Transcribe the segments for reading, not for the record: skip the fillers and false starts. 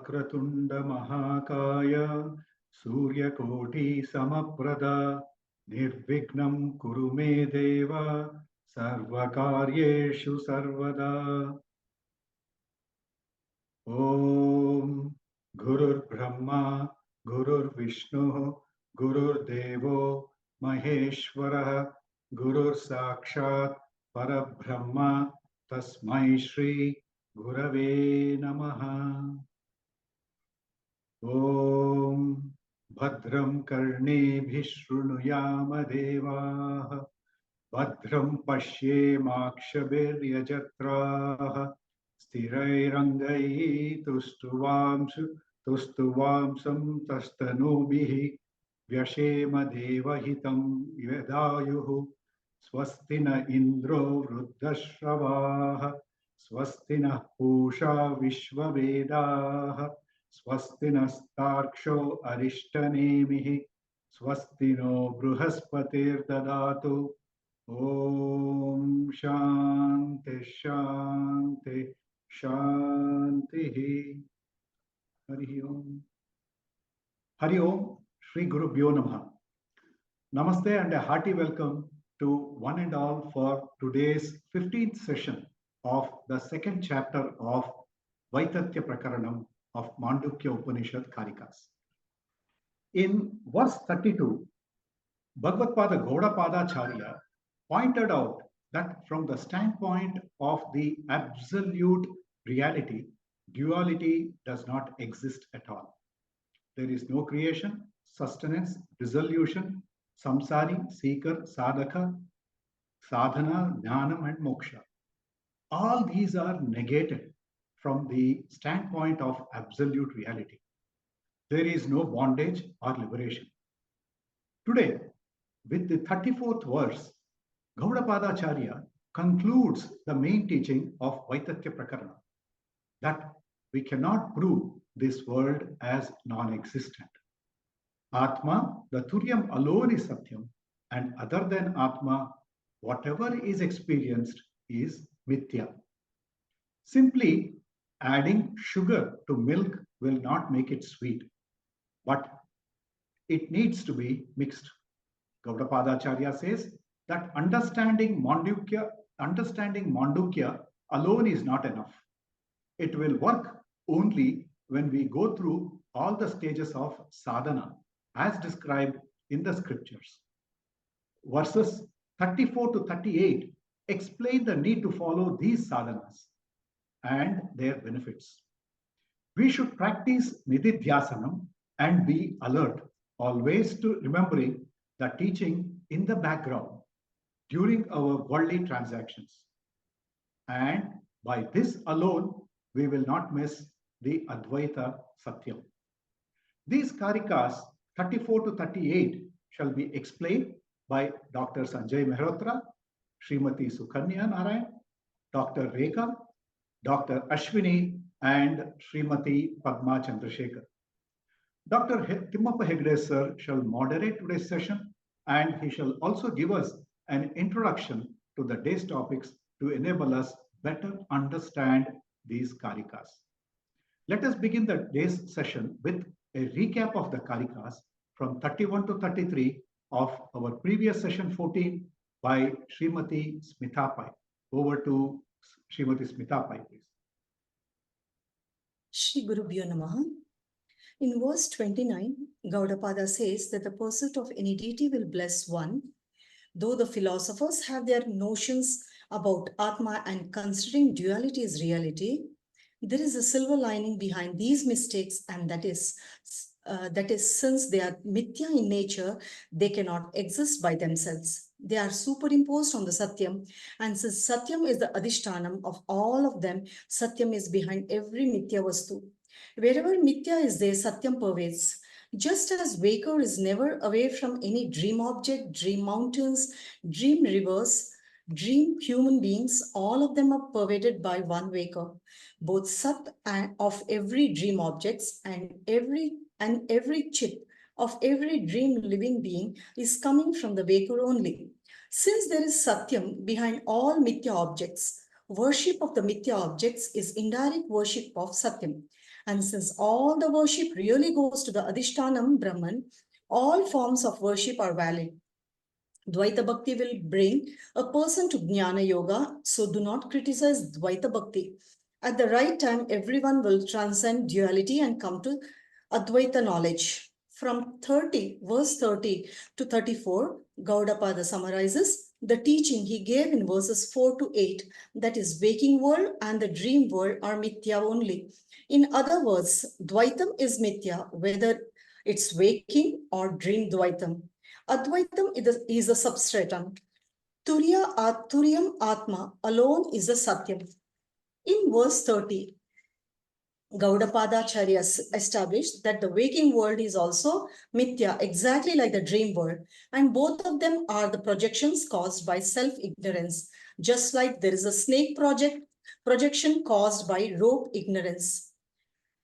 Vakratunda Mahakaya Suryakoti Samaprada Nirvignam Kurume Deva Sarvakaryeshu Sarvada. Om Gurur Brahma Gurur Vishnu Gurur Devo Maheshwara Gurur Sakshat Parabrahma Tasmai Shri Gurave Namaha. Om Bhadram Karnebhi Shrunuyama Devaha Bhadram Pashye Makshabir Yajatraha Sthirairangai Tustuvamsam Tastanubihi Vyashema Devahitam Yadayuhu Swastina Indro Vruddhashavaha Swastina Pusha Vishwavedaha Swastinastarksho Arishtanemihi Swastino Bruhaspatir Dadatu. Om Shanti Shanti Shanti. Hari Om. Hari Om, Shri Guru Bhyo Namaha. Namaste and a hearty welcome to one and all for today's 15th session of the second chapter of Vaitatya Prakaranam of Mandukya Upanishad Karikas. In verse 32, Bhagavad Gaudapadacharya pointed out that from the standpoint of the absolute reality, duality does not exist at all. There is no creation, sustenance, dissolution, samsari, seeker, sadhaka, sadhana, jnanam, and moksha. All these are negated from the standpoint of absolute reality. There is no bondage or liberation. Today, with the 34th verse, Gaudapadacharya concludes the main teaching of Vaitatya Prakarana, that we cannot prove this world as non-existent. Atma, the Turiyam alone is Satyam, and other than Atma, whatever is experienced is mithya. Simply adding sugar to milk will not make it sweet, but it needs to be mixed. Gaudapadacharya says that understanding Mandukya alone is not enough. It will work only when we go through all the stages of sadhana as described in the scriptures. Verses 34 to 38 explain the need to follow these sadhanas and their benefits. We should practice nidhidhyasanam and be alert, always to remembering the teaching in the background during our worldly transactions. And by this alone, we will not miss the Advaita Satyam. These Karikas 34 to 38 shall be explained by Dr. Sanjay Mehrotra, Srimati Sukanya Narayan, Dr. Rekha, Dr. Ashwini, and Srimati Padma Chandrasekhar. Dr. Timmappa Hegde sir shall moderate today's session, and he shall also give us an introduction to the day's topics to enable us better understand these Karikas. Let us begin the day's session with a recap of the Karikas from 31 to 33 of our previous session 14 by Srimati Smita Pai. Over to Srimati Smita Pai, please. Shri Guru Bhyo Namaha. In verse 29, Gaudapada says that the pursuit of any deity will bless one. Though the philosophers have their notions about Atma and considering duality as reality, there is a silver lining behind these mistakes, and that is since they are mithya in nature, they cannot exist by themselves. They are superimposed on the Satyam, and since Satyam is the adhistanam of all of them, Satyam is behind every mithya vastu. Wherever mithya is there, Satyam pervades. Just as waker is never away from any dream object, dream mountains, dream rivers, dream human beings, all of them are pervaded by one waker. Both Sat of every dream objects and every Chit of every dream living being is coming from the waker only. Since there is Satyam behind all mithya objects, worship of the mithya objects is indirect worship of Satyam. And since all the worship really goes to the adhistanam Brahman, all forms of worship are valid. Dvaita Bhakti will bring a person to Jnana Yoga, so do not criticize Dvaita Bhakti. At the right time, everyone will transcend duality and come to Advaita knowledge. From verse 30 to 34, Gaudapada summarizes the teaching he gave in verses 4 to 8, that is, waking world and the dream world are mithya only. In other words, Dvaitam is mithya, whether it's waking or dream Dvaitam. Advaitam is a substratum. Turiyam Atma alone is a Satyam. In verse 30, Gaudapadacharya established that the waking world is also mithya, exactly like the dream world, and both of them are the projections caused by self-ignorance, just like there is a snake projection caused by rope ignorance.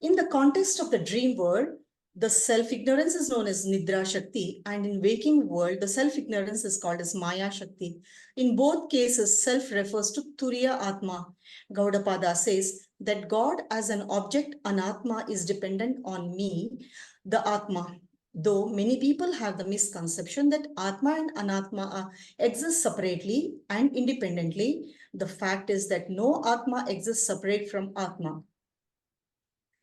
In the context of the dream world, the self-ignorance is known as Nidra Shakti, and in waking world, the self-ignorance is called as Maya Shakti. In both cases, self refers to Turiya Atma. Gaudapada says that God as an object, Anatma, is dependent on me, the Atma. Though many people have the misconception that Atma and Anatma exist separately and independently, the fact is that no Atma exists separate from Atma.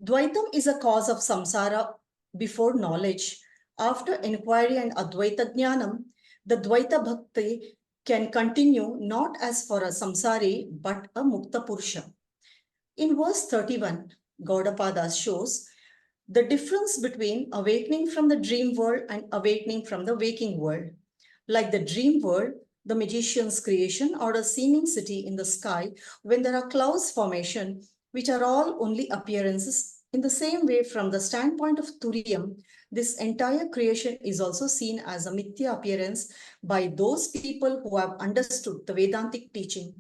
Dvaitam is a cause of samsara before knowledge. After inquiry and Advaita Jnanam, the Dvaita Bhakti can continue not as for a samsari but a Mukta Purusha. In verse 31, Gaudapada shows the difference between awakening from the dream world and awakening from the waking world. Like the dream world, the magician's creation or a seeming city in the sky, when there are clouds formation, which are all only appearances. In the same way, from the standpoint of Turiyam, this entire creation is also seen as a mithya appearance by those people who have understood the Vedantic teaching.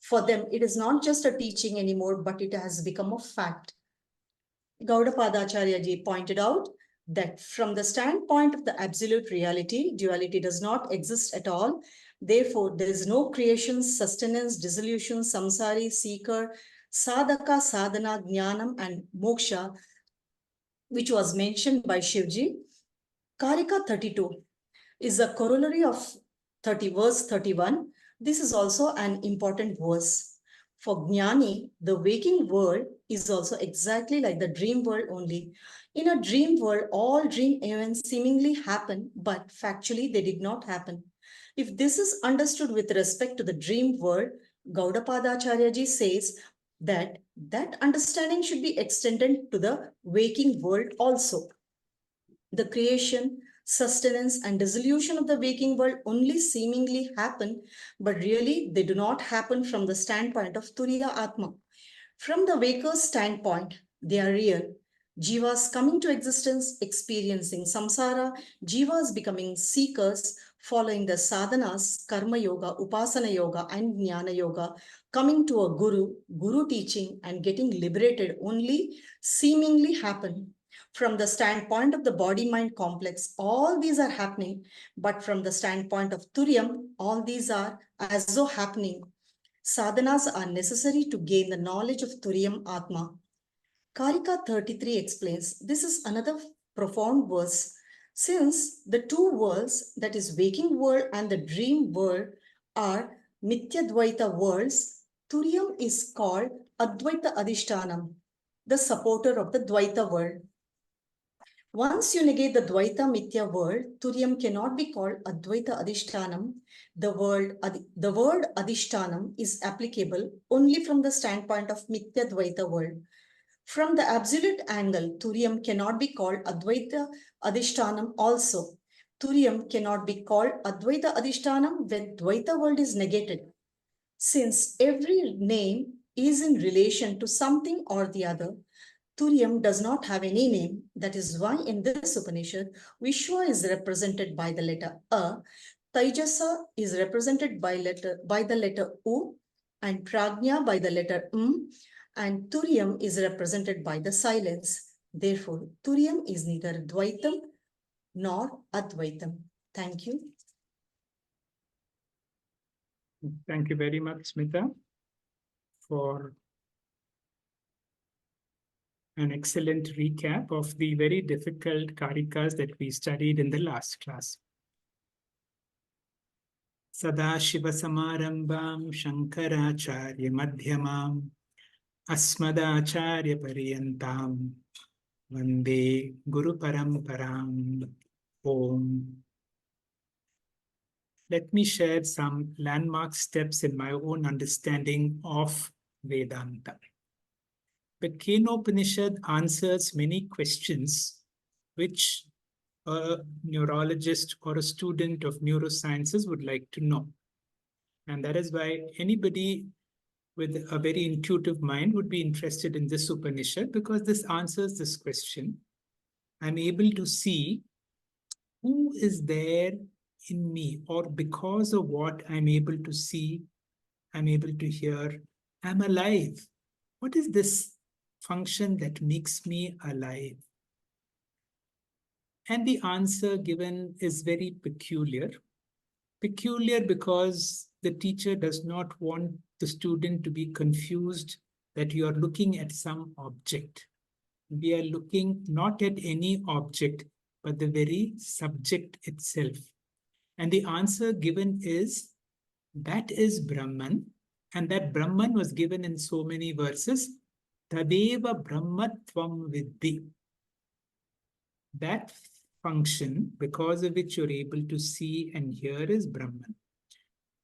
For them, it is not just a teaching anymore, but it has become a fact. Gaudapadacharya ji pointed out that from the standpoint of the absolute reality, duality does not exist at all. Therefore, there is no creation, sustenance, dissolution, samsari, seeker, sadhaka, sadhana, jnanam, and moksha, which was mentioned by Shivji. Karika 32 is a corollary of verse 31. This is also an important verse. For Jnani, the waking world is also exactly like the dream world only. In a dream world, all dream events seemingly happen, but factually they did not happen. If this is understood with respect to the dream world, Gaudapadacharya ji says that understanding should be extended to the waking world also. The creation, sustenance, and dissolution of the waking world only seemingly happen, but really they do not happen from the standpoint of Turiya Atma. From the waker's standpoint, they are real. Jivas coming to existence, experiencing samsara, jivas becoming seekers, following the sadhanas, karma yoga, upasana yoga, and jnana yoga, coming to a guru teaching, and getting liberated only seemingly happen. From the standpoint of the body-mind complex, all these are happening, but from the standpoint of Turiyam, all these are as though happening. Sadhanas are necessary to gain the knowledge of Turiyam Atma. Karika 33 explains, this is another profound verse. Since the two worlds, that is waking world and the dream world, are Mithya-Dvaita worlds, Turiyam is called Advaita Adhistanam, the supporter of the Dvaita world. Once you negate the Dvaita Mithya world, Turiyam cannot be called Advaita Adhistanam. The word Adhistanam is applicable only from the standpoint of Mithya Dvaita world. From the absolute angle, Turiyam cannot be called Advaita Adhistanam also. Turiyam cannot be called Advaita Adhistanam when Dvaita world is negated. Since every name is in relation to something or the other, Turiyam does not have any name. That is why in this Upanishad, Vishwa is represented by the letter A, Taijasa is represented by the letter U, and Prajna by the letter M, and Turiyam is represented by the silence. Therefore, Turiyam is neither Dvaitam nor Advaitam. Thank you. Thank you very much, Smita, for an excellent recap of the very difficult Karikas that we studied in the last class. Sadashiva Samarambam Shankaracharya Madhyamam Asmadacharya Pariyantam Vande Guru Paramparam Om. Let me share some landmark steps in my own understanding of Vedanta. The Kenopanishad answers many questions which a neurologist or a student of neurosciences would like to know. And that is why anybody with a very intuitive mind would be interested in this Upanishad, because this answers this question. I'm able to see who is there in me, or because of what I'm able to see, I'm able to hear, I'm alive. What is this function that makes me alive? And the answer given is very peculiar. Peculiar because the teacher does not want the student to be confused that you are looking at some object. We are looking not at any object, but the very subject itself. And the answer given is, that is Brahman. And that Brahman was given in so many verses. Tadeva Brahmatvam Vidhi. That function, because of which you're able to see and hear, is Brahman.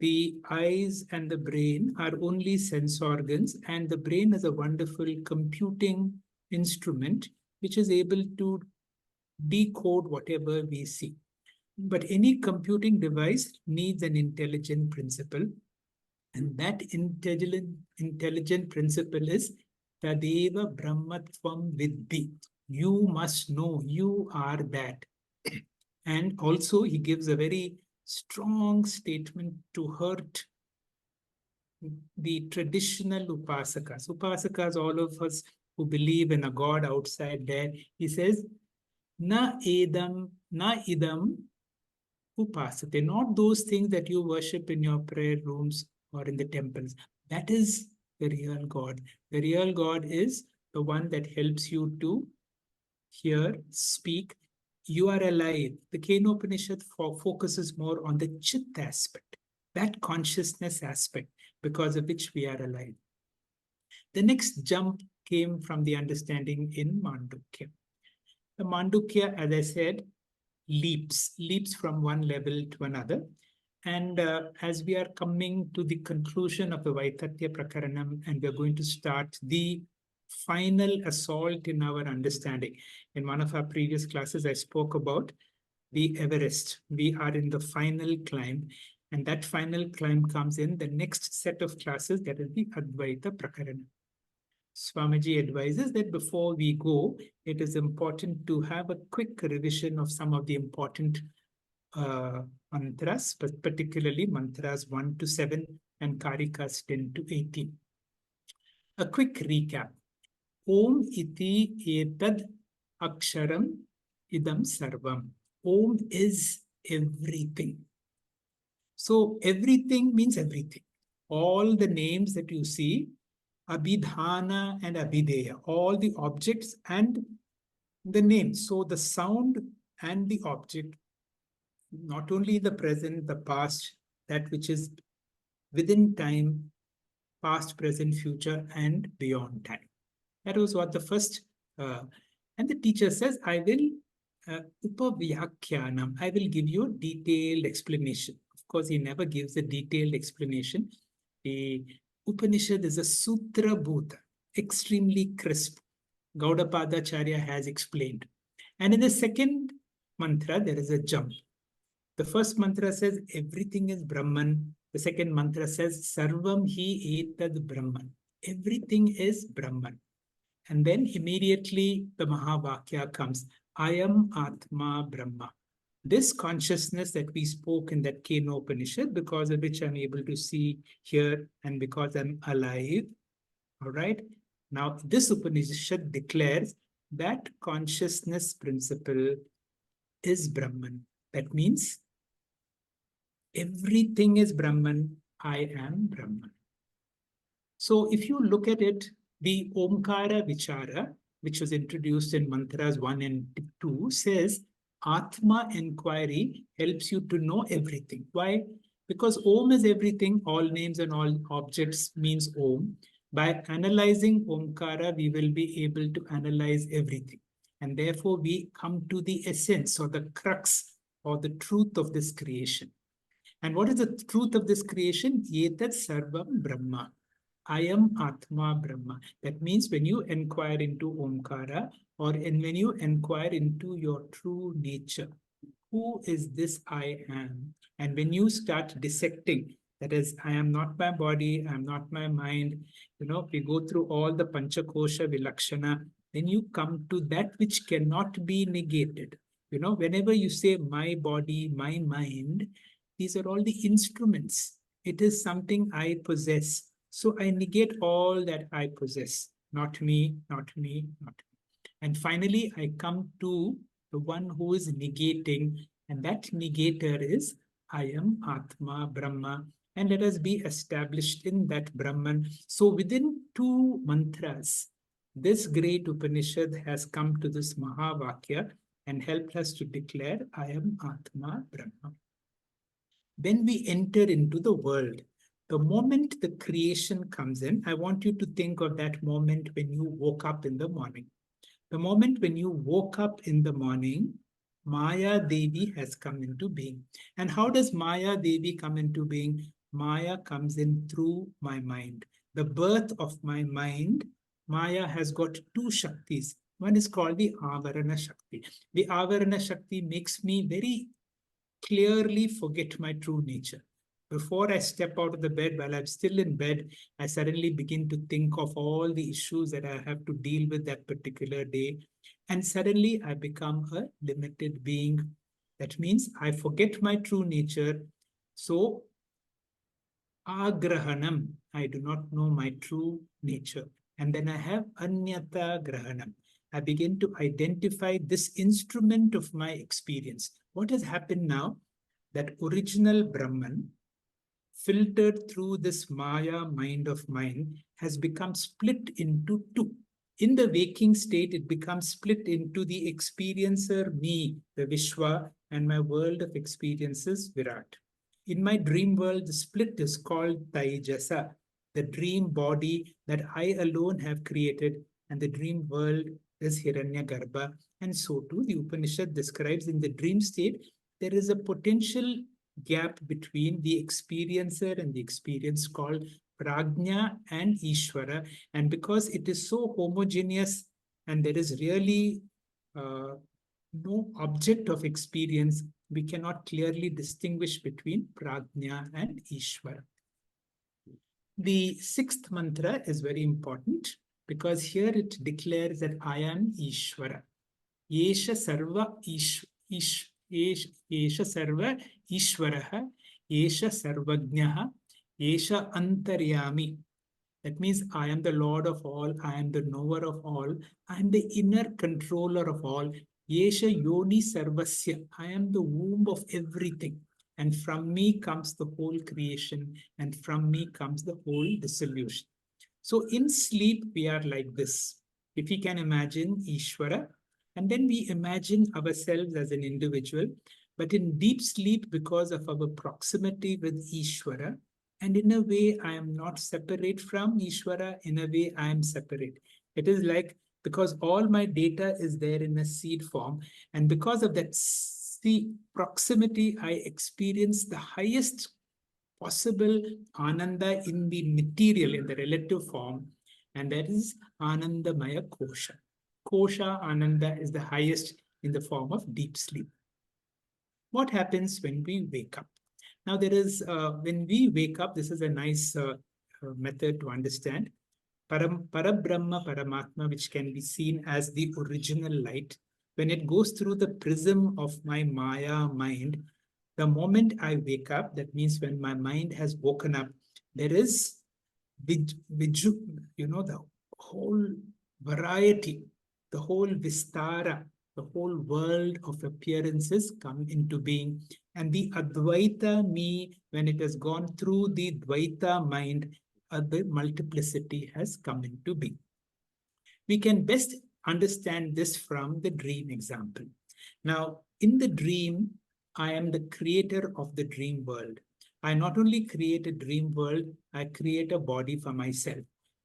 The eyes and the brain are only sense organs, and the brain is a wonderful computing instrument which is able to decode whatever we see. But any computing device needs an intelligent principle, and that intelligent principle is Tadeva Brahmatvam Vidhi. You must know, you are that. And also he gives a very strong statement to hurt the traditional Upasakas. Upasakas, all of us who believe in a God outside there, he says, Na idam upasate. Not those things that you worship in your prayer rooms or in the temples. That is the real God. The real God is the one that helps you to hear, speak. You are alive. The Kenopanishad focuses more on the Chit aspect, that consciousness aspect, because of which we are alive. The next jump came from the understanding in Mandukya. The Mandukya, as I said, leaps from one level to another. And as we are coming to the conclusion of the Vaitatya Prakaranam, and we're going to start the final assault in our understanding. In one of our previous classes, I spoke about the Everest. We are in the final climb, and that final climb comes in the next set of classes, that is the Advaita Prakaranam. Swamiji advises that before we go, it is important to have a quick revision of some of the important mantras, but particularly mantras 1 to 7 and Karikas 10 to 18. A quick recap. Om iti etad aksharam idam sarvam. Om is everything. So everything means everything. All the names that you see, abhidhana and abhideya, all the objects and the names. So the sound and the object, not only the present, the past, that which is within time, past, present, future, and beyond time. That was what the first, and the teacher says, I will upavyakyanam, I will give you a detailed explanation. Of course, he never gives a detailed explanation. The Upanishad is a sutra bhuta, extremely crisp. Gaudapadacharya has explained. And in the second mantra, there is a jump. The first mantra says everything is Brahman. The second mantra says Sarvam hi etad Brahman. Everything is Brahman. And then immediately the Mahavakya comes. I am Atma Brahma. This consciousness that we spoke in that Kenopanishad, because of which I'm able to see, hear, and because I'm alive. All right. Now, this Upanishad declares that consciousness principle is Brahman. That means everything is Brahman. I am Brahman. So if you look at it, the Omkara Vichara which was introduced in mantras 1 and 2, says Atma inquiry helps you to know everything. Why? Because Om is everything, all names and all objects means Om. By analyzing Omkara, we will be able to analyze everything. And therefore, we come to the essence or the crux or the truth of this creation. And what is the truth of this creation? Etat sarvam Brahma. I am Atma Brahma. That means when you inquire into Omkara or when you inquire into your true nature, who is this I am? And when you start dissecting, that is, I am not my body, I am not my mind, we go through all the Panchakosha Vilakshana, then you come to that which cannot be negated. Whenever you say my body, my mind, these are all the instruments. It is something I possess. So I negate all that I possess. Not me, not me, not me. And finally, I come to the one who is negating, and that negator is I am Atma Brahma. And let us be established in that Brahman. So within 2 mantras, this great Upanishad has come to this Mahavakya and helped us to declare I am Atma Brahma. When we enter into the world, the moment the creation comes in, I want you to think of that moment when you woke up in the morning. The moment when you woke up in the morning, Maya Devi has come into being. And how does Maya Devi come into being? Maya comes in through my mind. The birth of my mind, Maya has got 2 Shaktis. One is called the Avarana Shakti. The Avarana Shakti makes me very clearly forget my true nature. Before I step out of the bed, while I'm still in bed, I suddenly begin to think of all the issues that I have to deal with that particular day. And suddenly I become a limited being. That means I forget my true nature. So, agrahanam, I do not know my true nature. And then I have anyata grahanam. I begin to identify this instrument of my experience. What has happened now? That original Brahman, filtered through this Maya mind of mine, has become split into 2. In the waking state, it becomes split into the experiencer, me, the Vishwa, and my world of experiences, Virat. In my dream world, the split is called Taijasa, the dream body that I alone have created, and the dream world is Hiranyagarbha. And so too, the Upanishad describes in the dream state, there is a potential gap between the experiencer and the experience called Prajna and Ishvara. And because it is so homogeneous and there is really no object of experience, we cannot clearly distinguish between Prajna and Ishvara. The 6th mantra is very important because here it declares that I am Ishvara. Yesha sarva Yesha sarva Ishvaraha, Yesha sarvagnaha, Yesha antaryami. That means I am the Lord of all, I am the knower of all, I am the inner controller of all. Yesha yoni sarvasya, I am the womb of everything. And from me comes the whole creation, and from me comes the whole dissolution. So in sleep, we are like this. If we can imagine Ishvara, and then we imagine ourselves as an individual, but in deep sleep, because of our proximity with Ishvara, and in a way, I am not separate from Ishvara, in a way, I am separate. It is like, because all my data is there in a seed form, and because of that proximity, I experience the highest possible Ananda in the material, in the relative form, and that is Anandamaya Kosha. Kosha Ananda is the highest in the form of deep sleep. What happens when we wake up? Now there is, when we wake up, this is a nice method to understand. Parabrahma Paramatma, which can be seen as the original light, when it goes through the prism of my Maya mind, the moment I wake up, that means when my mind has woken up, there is, the whole variety, the whole vistara, the whole world of appearances come into being. And the Advaita me, when it has gone through the Dvaita mind, the multiplicity has come into being. We can best understand this from the dream example. Now, in the dream, I am the creator of the dream world. I not only create a dream world, I create a body for myself.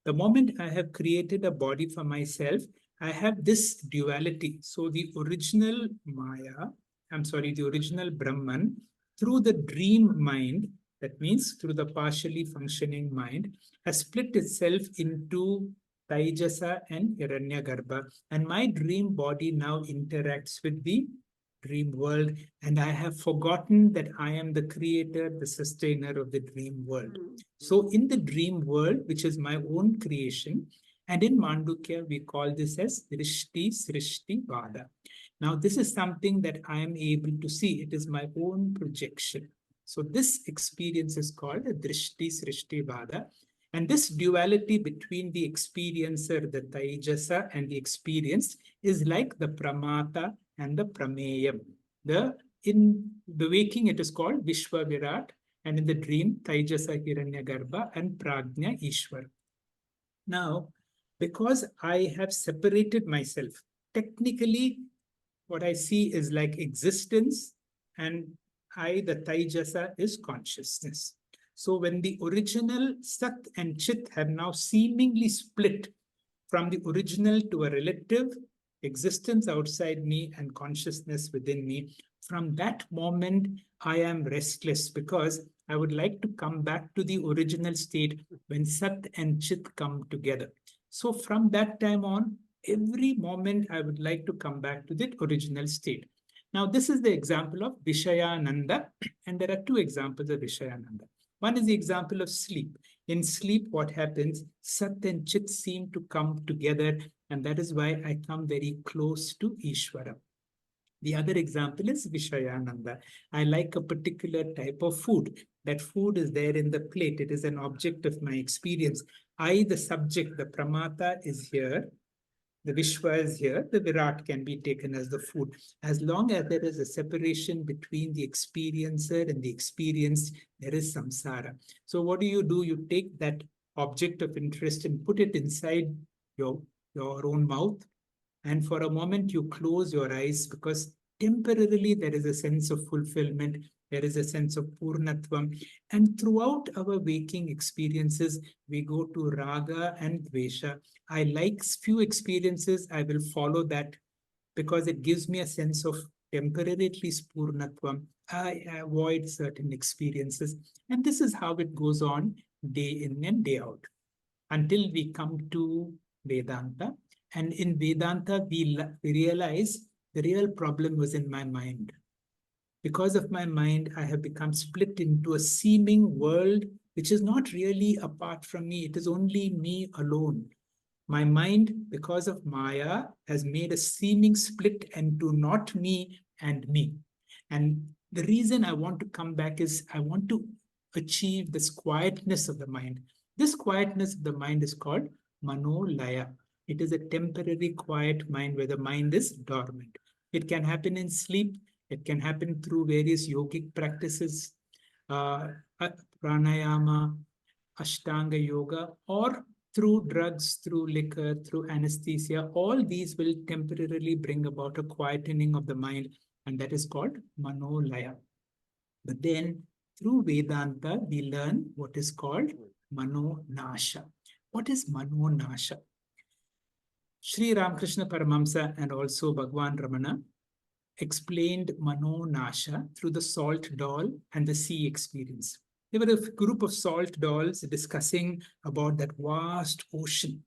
The moment I have created a body for myself, I have this duality. So the original Maya, the original Brahman, through the dream mind, that means through the partially functioning mind, has split itself into Taijasa and Hiranyagarbha. And my dream body now interacts with the dream world, and I have forgotten that I am the creator, the sustainer of the dream world. So in the dream world, which is my own creation, and in Mandukya, we call this as Drishti-Srishti Vada. Now, this is something that I am able to see. It is my own projection. So this experience is called a Drishti-Srishti Vada. And this duality between the experiencer, the Taijasa, and the experienced is like the Pramata and the Prameyam. In the waking, it is called Vishwa Virat, and in the dream, Taijasa Hiranyagarbha and Prajna Ishwar. Now, because I have separated myself, technically, what I see is like existence, and I, the Taijasa, is consciousness. So when the original Sat and Chit have now seemingly split from the original to a relative existence outside me and consciousness within me, from that moment, I am restless because I would like to come back to the original state when Sat and Chit come together. So from that time on, every moment I would like to come back to that original state. Now, this is the example of Vishayananda, and there are two examples of Vishayananda. One is the example of sleep. In sleep, what happens? Sat and Chit seem to come together, and that is why I come very close to Ishvara. The other example is Vishayananda. I like a particular type of food. That food is there in the plate. It is an object of my experience. I, the subject, the Pramata, is here. The Vishwa is here. The Virat can be taken as the food. As long as there is a separation between the experiencer and the experienced, there is samsara. So what do? You take that object of interest and put it inside your own mouth. And for a moment, you close your eyes because temporarily there is a sense of fulfillment. There is a sense of purnatvam. And throughout our waking experiences, we go to raga and dvesha. I like few experiences. I will follow that because it gives me a sense of temporary at least purnatvam. I avoid certain experiences. And this is how it goes on day in and day out until we come to Vedanta. And in Vedanta, we realize the real problem was in my mind. Because of my mind, I have become split into a seeming world which is not really apart from me. It is only me alone. My mind, because of Maya, has made a seeming split into not me and me. And the reason I want to come back is I want to achieve this quietness of the mind. This quietness of the mind is called Manolaya. It is a temporary quiet mind where the mind is dormant. It can happen in sleep. It can happen through various yogic practices, pranayama, ashtanga yoga, or through drugs, through liquor, through anesthesia. All these will temporarily bring about a quietening of the mind, and that is called Manolaya. But then through Vedanta, we learn what is called Manonasha. What is Manonasha? Sri Ramakrishna Paramahamsa and also Bhagwan Ramana explained Manonasha through the salt doll and the sea experience. There were a group of salt dolls discussing about that vast ocean.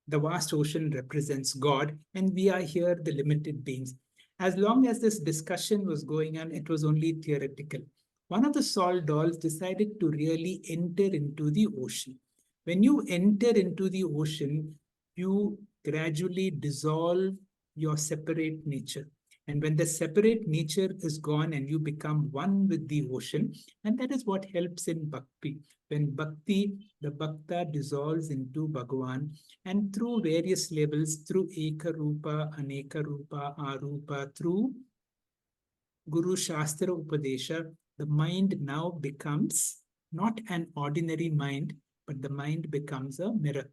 The vast ocean represents God, and we are here, the limited beings. As long as this discussion was going on, it was only theoretical. One of the salt dolls decided to really enter into the ocean. When you enter into the ocean, you gradually dissolve your separate nature. And when the separate nature is gone and you become one with the ocean, and that is what helps in bhakti. When bhakti, the bhakta dissolves into Bhagavan, and through various levels, through eka rupa, aneka rupa, arupa, through Guru Shastra Upadesha, the mind now becomes not an ordinary mind, but the mind becomes a mirror.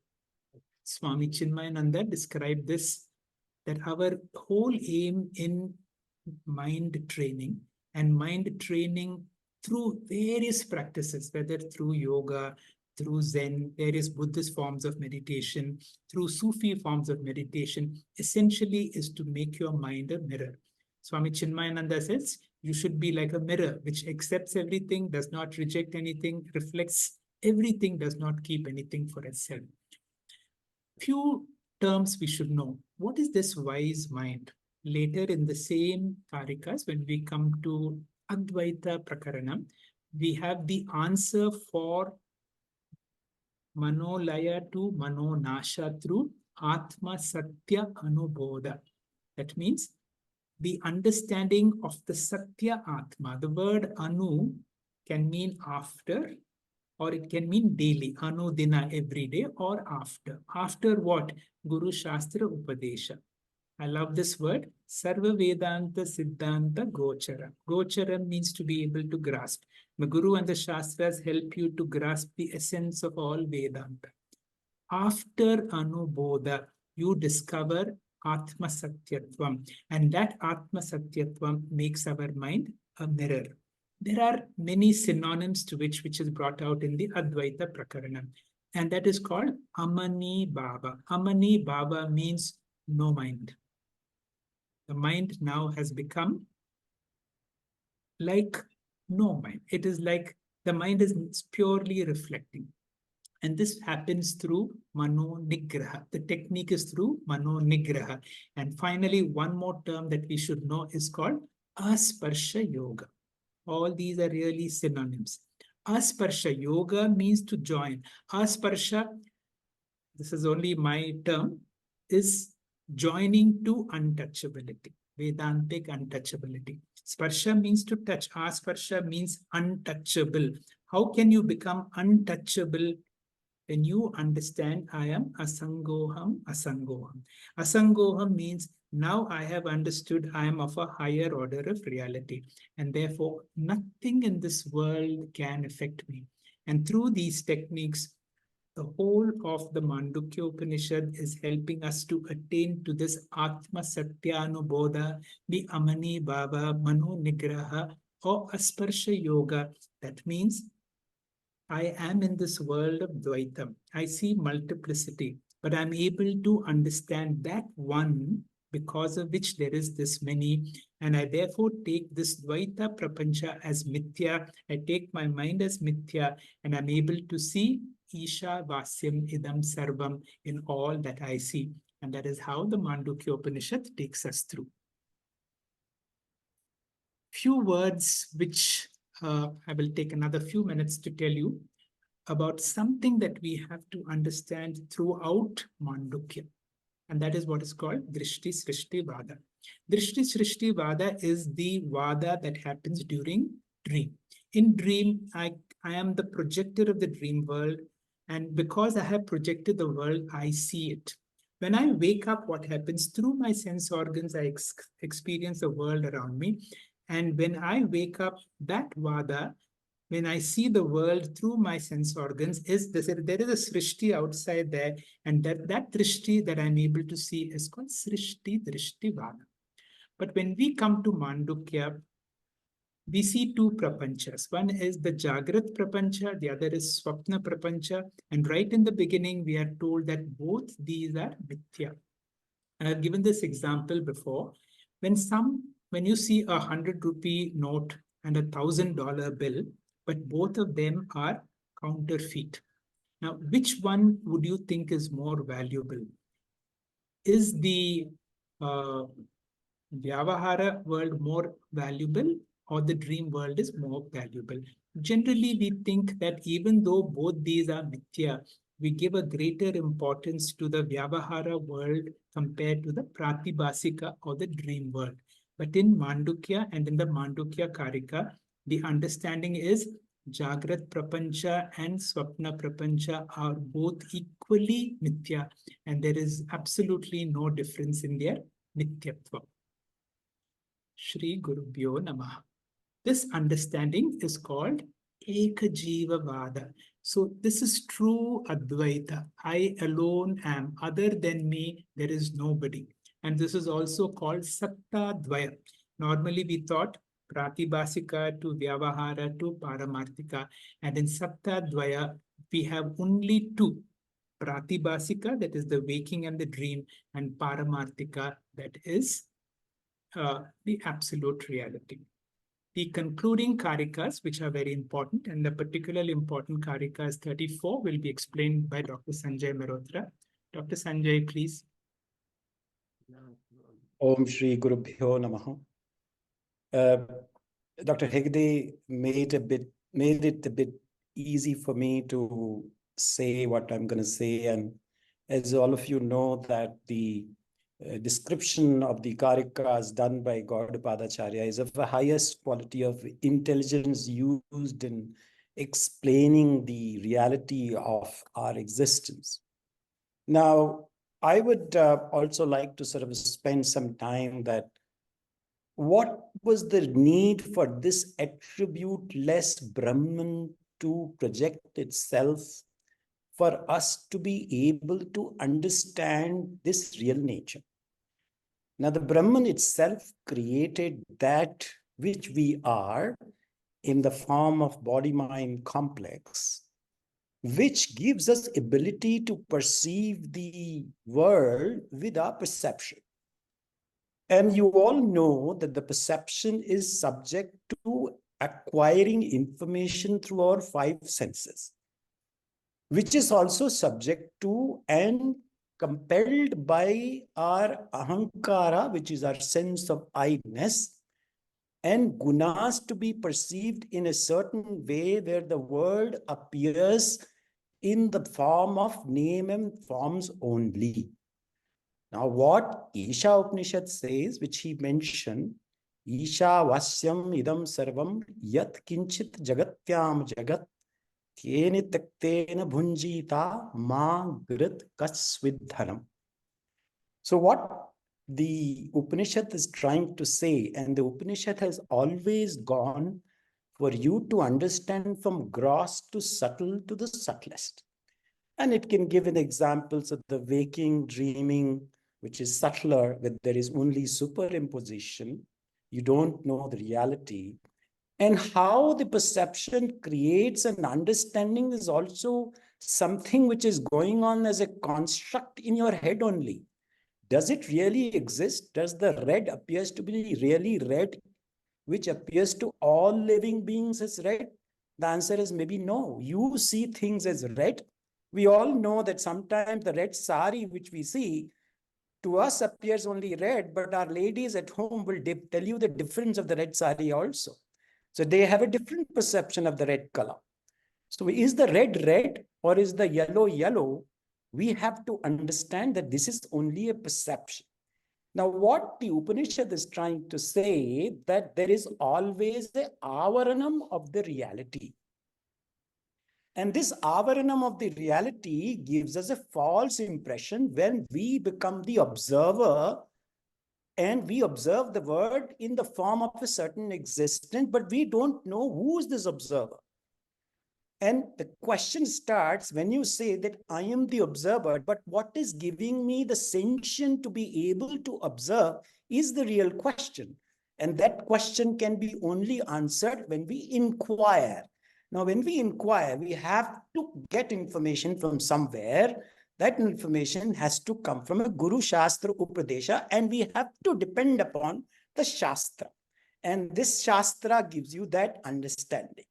Swami Chinmayananda described this that our whole aim in mind training through various practices, whether through yoga, through Zen, various Buddhist forms of meditation, through Sufi forms of meditation, essentially is to make your mind a mirror. Swami Chinmayananda says, you should be like a mirror, which accepts everything, does not reject anything, reflects everything, does not keep anything for itself. Few terms we should know. What is this wise mind? Later in the same Karikas, when we come to Advaita Prakaranam, we have the answer for Manolaya to Manonasha through Atma Satya Anubodha. That means the understanding of the Satya Atma. The word Anu can mean after, or it can mean daily, Anudina, every day, or after. After what? Guru Shastra Upadesha. I love this word. Sarva Vedanta Siddhanta Gochara. Gochara means to be able to grasp. The Guru and the Shastras help you to grasp the essence of all Vedanta. After Anubodha, you discover Atma Satyatvam. And that Atma Satyatvam makes our mind a mirror. There are many synonyms to which is brought out in the Advaita Prakaranam. And that is called Amani Baba. Amani Baba means no mind. The mind now has become like no mind. It is like the mind is purely reflecting. And this happens through Mano Nigraha. The technique is through Mano Nigraha. And finally, one more term that we should know is called Asparsha Yoga. All these are really synonyms. Asparsha Yoga means to join. Asparsha, this is only my term, is joining to untouchability, Vedantic untouchability. Sparsha means to touch. Asparsha means untouchable. How can you become untouchable? When you understand I am asangoham, asangoham. Asangoham means now I have understood I am of a higher order of reality, and therefore nothing in this world can affect me. And through these techniques, the whole of the Mandukya Upanishad is helping us to attain to this Atma Satyanubodha, the Amani Baba, Mano Nigraha, or Asparsha Yoga. That means I am in this world of Dvaitam. I see multiplicity, but I'm able to understand that one because of which there is this many. And I therefore take this Dvaita Prapancha as mithya. I take my mind as mithya, and I'm able to see Isha Vasyam Idam Sarvam in all that I see. And that is how the Mandukya Upanishad takes us through. Few words which I will take another few minutes to tell you about something that we have to understand throughout Mandukya. And that is what is called Drishti-Srishti Vada. Drishti-Srishti Vada is the Vada that happens during dream. In dream, I am the projector of the dream world. And because I have projected the world, I see it. When I wake up, what happens? Through my sense organs, I experience the world around me. And when I wake up, that Vada, when I see the world through my sense organs, there is a Srishti outside there, and that Drishti that I'm able to see is called Srishti Drishti Vada. But when we come to Mandukya, we see two prapanchas. One is the Jagrat Prapancha, the other is Swapna Prapancha. And right in the beginning, we are told that both these are mithya. And I've given this example before. When you see a 100-rupee note and a $1,000 bill, but both of them are counterfeit. Now, which one would you think is more valuable? Is the Vyavahara world more valuable, or the dream world is more valuable? Generally, we think that even though both these are mithya, we give a greater importance to the Vyavahara world compared to the Pratibhasika or the dream world. But in Mandukya and in the Mandukya Karika, the understanding is Jagrat Prapancha and Swapna Prapancha are both equally mithya, and there is absolutely no difference in their mithyatva. Shri Gurubhyo Namaha. This understanding is called Ekajiva Vada. So this is true Advaita. I alone am. Other than me, there is nobody. And this is also called Satta Dvaya. Normally we thought Pratibhasika to Vyavahara to Paramarthika. And in Satta Dvaya, we have only two. Pratibhasika, that is the waking and the dream, and Paramarthika, that is the absolute reality. The concluding Karikas, which are very important, and the particularly important Karikas 34 will be explained by Dr. Sanjay Mehrotra. Dr. Sanjay, please. Om Shri Gurubhyo Namaha. Dr. Hegde made it a bit easy for me to say what I'm going to say. And as all of you know, that the description of the Karikas done by Gaudapadacharya is of the highest quality of intelligence used in explaining the reality of our existence. Now, I would also like to sort of spend some time that what was the need for this attribute-less Brahman to project itself for us to be able to understand this real nature? Now, the Brahman itself created that which we are in the form of body-mind complex, which gives us ability to perceive the world with our perception. And you all know that the perception is subject to acquiring information through our five senses, which is also subject to and compelled by our Ahankara, which is our sense of I-ness, and gunas to be perceived in a certain way where the world appears in the form of name and forms only. Now, what Isha Upanishad says, which he mentioned, Isha Vasyam Idam Sarvam Yat Kinchit Jagatyam Jagat Kyeni Taktena Bhunjita Ma Grit Kasvidhanam. So, what the Upanishad is trying to say, and the Upanishad has always gone for you to understand from gross to subtle to the subtlest. And it can give an examples of the waking, dreaming, which is subtler, where there is only superimposition. You don't know the reality. And how the perception creates an understanding is also something which is going on as a construct in your head only. Does it really exist? Does the red appears to be really red, which appears to all living beings as red? The answer is maybe no. You see things as red. We all know that sometimes the red sari which we see to us appears only red, but our ladies at home will tell you the difference of the red sari also. So they have a different perception of the red color. So is the red red or is the yellow yellow? We have to understand that this is only a perception. Now, what the Upanishad is trying to say, that there is always the avaranam of the reality. And this avaranam of the reality gives us a false impression when we become the observer and we observe the world in the form of a certain existence, but we don't know who is this observer. And the question starts when you say that I am the observer, but what is giving me the sanction to be able to observe is the real question. And that question can be only answered when we inquire. Now, when we inquire, we have to get information from somewhere. That information has to come from a Guru Shastra Upadesha, and we have to depend upon the Shastra. And this Shastra gives you that understanding.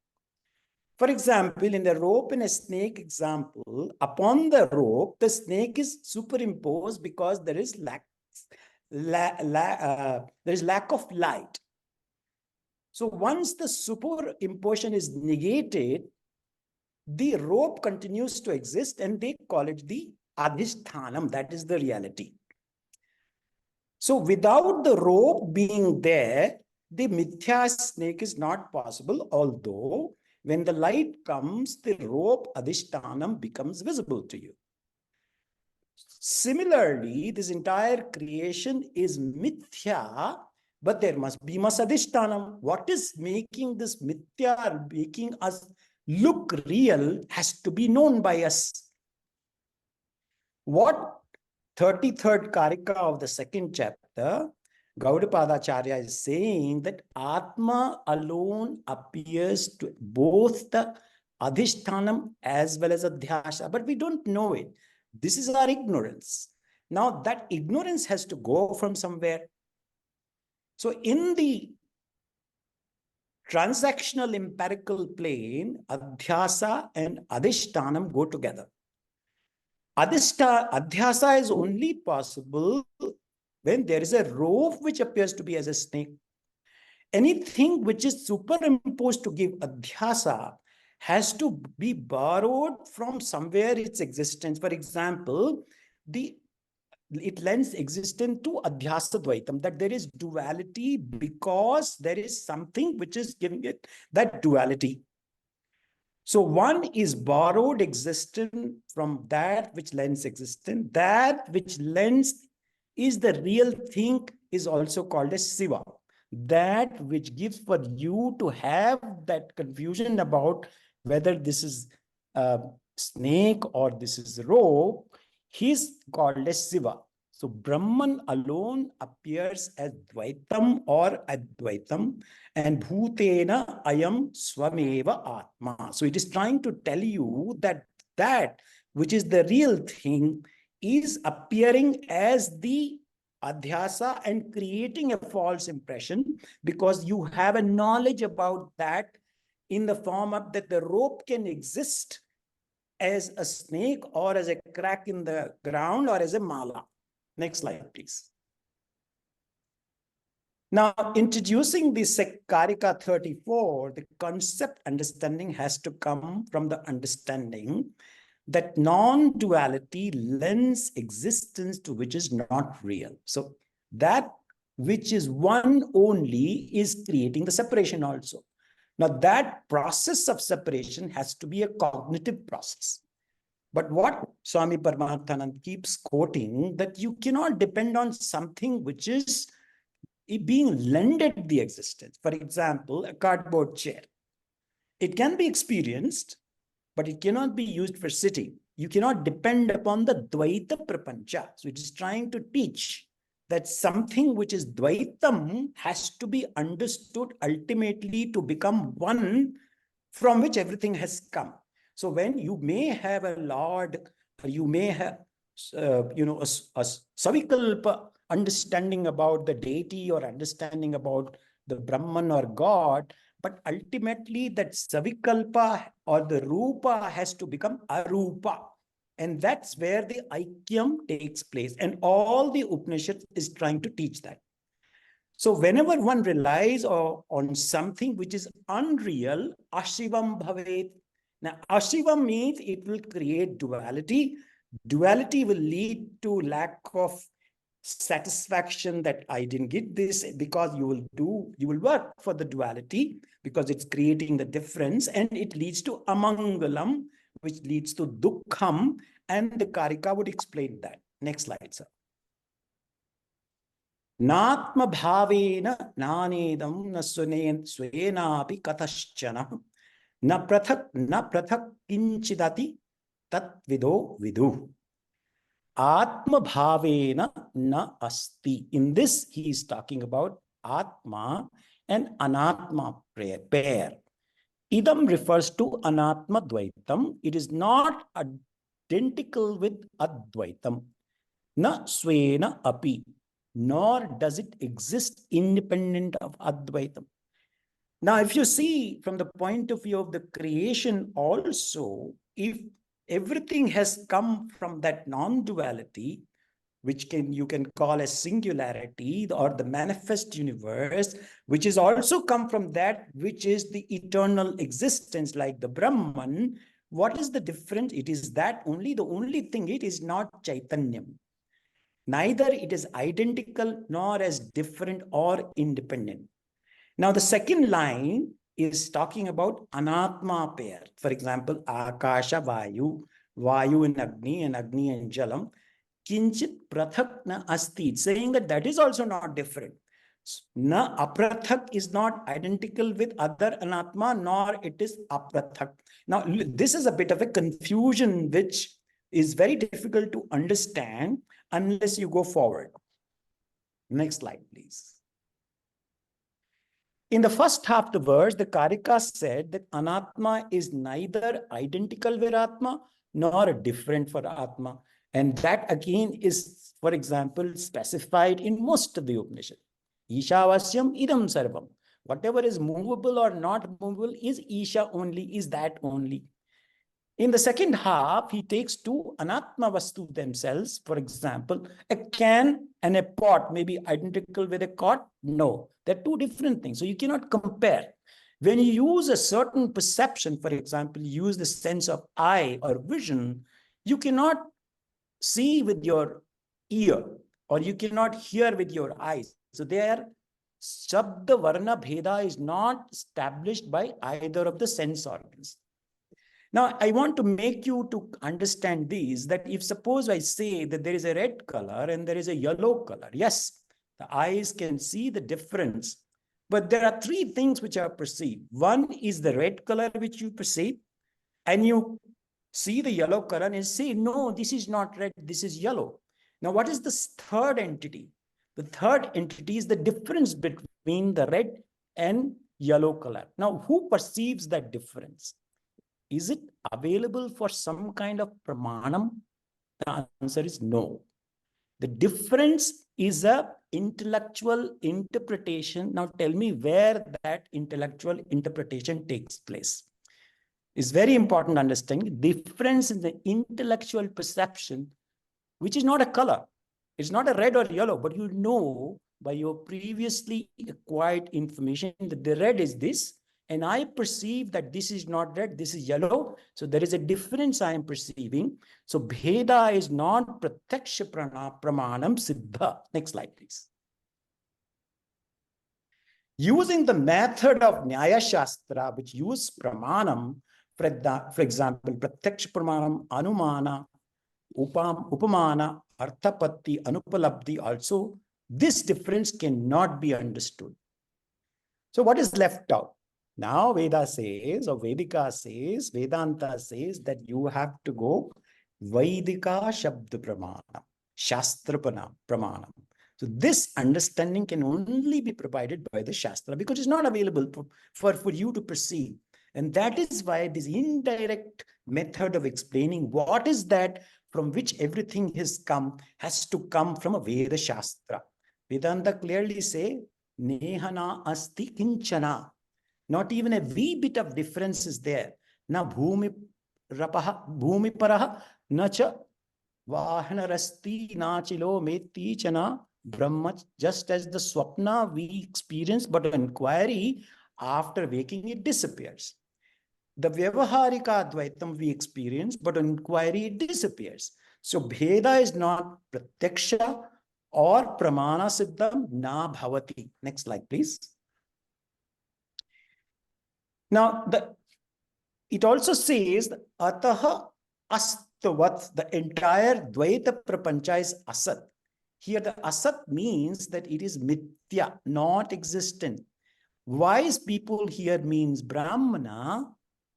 For example, in the rope and a snake example, upon the rope, the snake is superimposed because there is lack of light. So once the superimposition is negated, the rope continues to exist, and they call it the adhistanam. That is the reality. So without the rope being there, the mithya snake is not possible, although when the light comes, the rope adhistanam becomes visible to you. Similarly, this entire creation is mithya, but there must be adhistanam. What is making this mithya, making us look real, has to be known by us. What 33rd Karika of the second chapter, Gaudapadacharya is saying that Atma alone appears to both the adhistanam as well as adhyasa, but we don't know it. This is our ignorance. Now that ignorance has to go from somewhere. So in the transactional empirical plane, adhyasa and adhistanam go together. Adhyasa is only possible when there is a rope which appears to be as a snake. Anything which is superimposed to give adhyasa has to be borrowed from somewhere its existence. For example, it lends existence to adhyasa dvaitam, that there is duality because there is something which is giving it that duality. So one is borrowed existence from that which lends existence. That which lends is the real thing is also called as Siva. That which gives for you to have that confusion about whether this is a snake or this is rope, he's called as Siva. So Brahman alone appears as Dvaitam or Advaitam, and Bhutena Ayam Swameva Atma. So it is trying to tell you that that which is the real thing is appearing as the adhyasa and creating a false impression because you have a knowledge about that in the form of that the rope can exist as a snake or as a crack in the ground or as a mala. Next slide, please. Now, introducing the Karika 34, the concept understanding has to come from the understanding that non-duality lends existence to which is not real. So that which is one only is creating the separation also. Now that process of separation has to be a cognitive process. But what Swami Paramarthanand keeps quoting, that you cannot depend on something which is being lended the existence. For example, a cardboard chair. It can be experienced, but it cannot be used for sitting. You cannot depend upon the Dvaita Prapancha. So it is trying to teach that something which is Dvaitam has to be understood ultimately to become one from which everything has come. So when you may have a Lord, you may have a savikalpa understanding about the deity or understanding about the Brahman or God, but ultimately that savikalpa or the rupa has to become arupa. And that's where the aikyam takes place. And all the Upanishad is trying to teach that. So whenever one relies on something which is unreal, ashivam bhavet. Now, ashivam means it will create duality. Duality will lead to lack of satisfaction that I didn't get this, because you will work for the duality because it's creating the difference, and it leads to amangalam, which leads to dukkham, and the Karika would explain that. Next slide, sir. Natma bhavena nanedam na swenapi kataschana na prathak kinchidati tat vido vidu. Atma bhavena na asti. In this, he is talking about Atma and Anatma pair. Idam refers to Anatma Dvaitam. It is not identical with Advaitam. Na swena api. Nor does it exist independent of Advaitam. Now, if you see from the point of view of the creation also, if everything has come from that non-duality, which you can call as singularity or the manifest universe, which is also come from that which is the eternal existence like the Brahman, what is the difference? It is that only, the only thing, it is not Chaitanyam. Neither it is identical nor as different or independent. Now, the second line is talking about Anatma pair. For example, Akasha Vayu, Vayu and Agni and Jalam. Kinchit prathak na asti, saying that is also not different. Na aprathak is not identical with other Anatma, nor it is aprathak. Now, this is a bit of a confusion which is very difficult to understand unless you go forward. Next slide, please. In the first half of the verse, the Karika said that Anatma is neither identical with Atma nor different for Atma. And that again is, for example, specified in most of the Upanishad. Ishavasyam idam sarvam. Whatever is movable or not movable is Isha only, is that only. In the second half, he takes two anatma vastu themselves. For example, a can and a pot may be identical with a cot. No, they're two different things. So you cannot compare. When you use a certain perception, for example, you use the sense of eye or vision, you cannot see with your ear or you cannot hear with your eyes. So their Shabda Varna Bheda is not established by either of the sense organs. Now, I want to make you to understand these, that if suppose I say that there is a red color and there is a yellow color, yes, the eyes can see the difference, but there are three things which are perceived. One is the red color which you perceive, and you see the yellow color and say, no, this is not red, this is yellow. Now, what is this third entity? The third entity is the difference between the red and yellow color. Now, who perceives that difference? Is it available for some kind of pramanam? The answer is no. The difference is a intellectual interpretation. Now tell me where that intellectual interpretation takes place. It's very important to understand the difference in the intellectual perception, which is not a color. It's not a red or yellow, but you know by your previously acquired information that the red is this, and I perceive that this is not red, this is yellow. So there is a difference I am perceiving. So Bheda is not pratyaksha pramanam siddha. Next slide, please. Using the method of Nyaya Shastra, which use pramanam, for example, pratyaksha pramanam, anumana, upamana, arthapatti, anupalabdhi also, this difference cannot be understood. So what is left out? Now Veda says, or Vedika says, Vedanta says that you have to go Vaidika Shabda Pramana, Shastra Pramanam. So this understanding can only be provided by the Shastra because it's not available for you to perceive. And that is why this indirect method of explaining what is that from which everything has to come from a Veda Shastra. Vedanta clearly say, Nehana asti kinchana. Not even a wee bit of difference is there. Na bhumi paraha na cha vahanarasti na chilo meti chana brahma. Just as the swapna we experience, but an inquiry after waking it disappears. The vyavaharika advaitam we experience, but an inquiry it disappears. So bheda is not pratyaksha or pramana siddham na bhavati. Next slide, please. Now, it also says, ataha astavat, the entire Dvaita Prapancha is asat. Here, the asat means that it is mithya, not existent. Wise people here means Brahmana,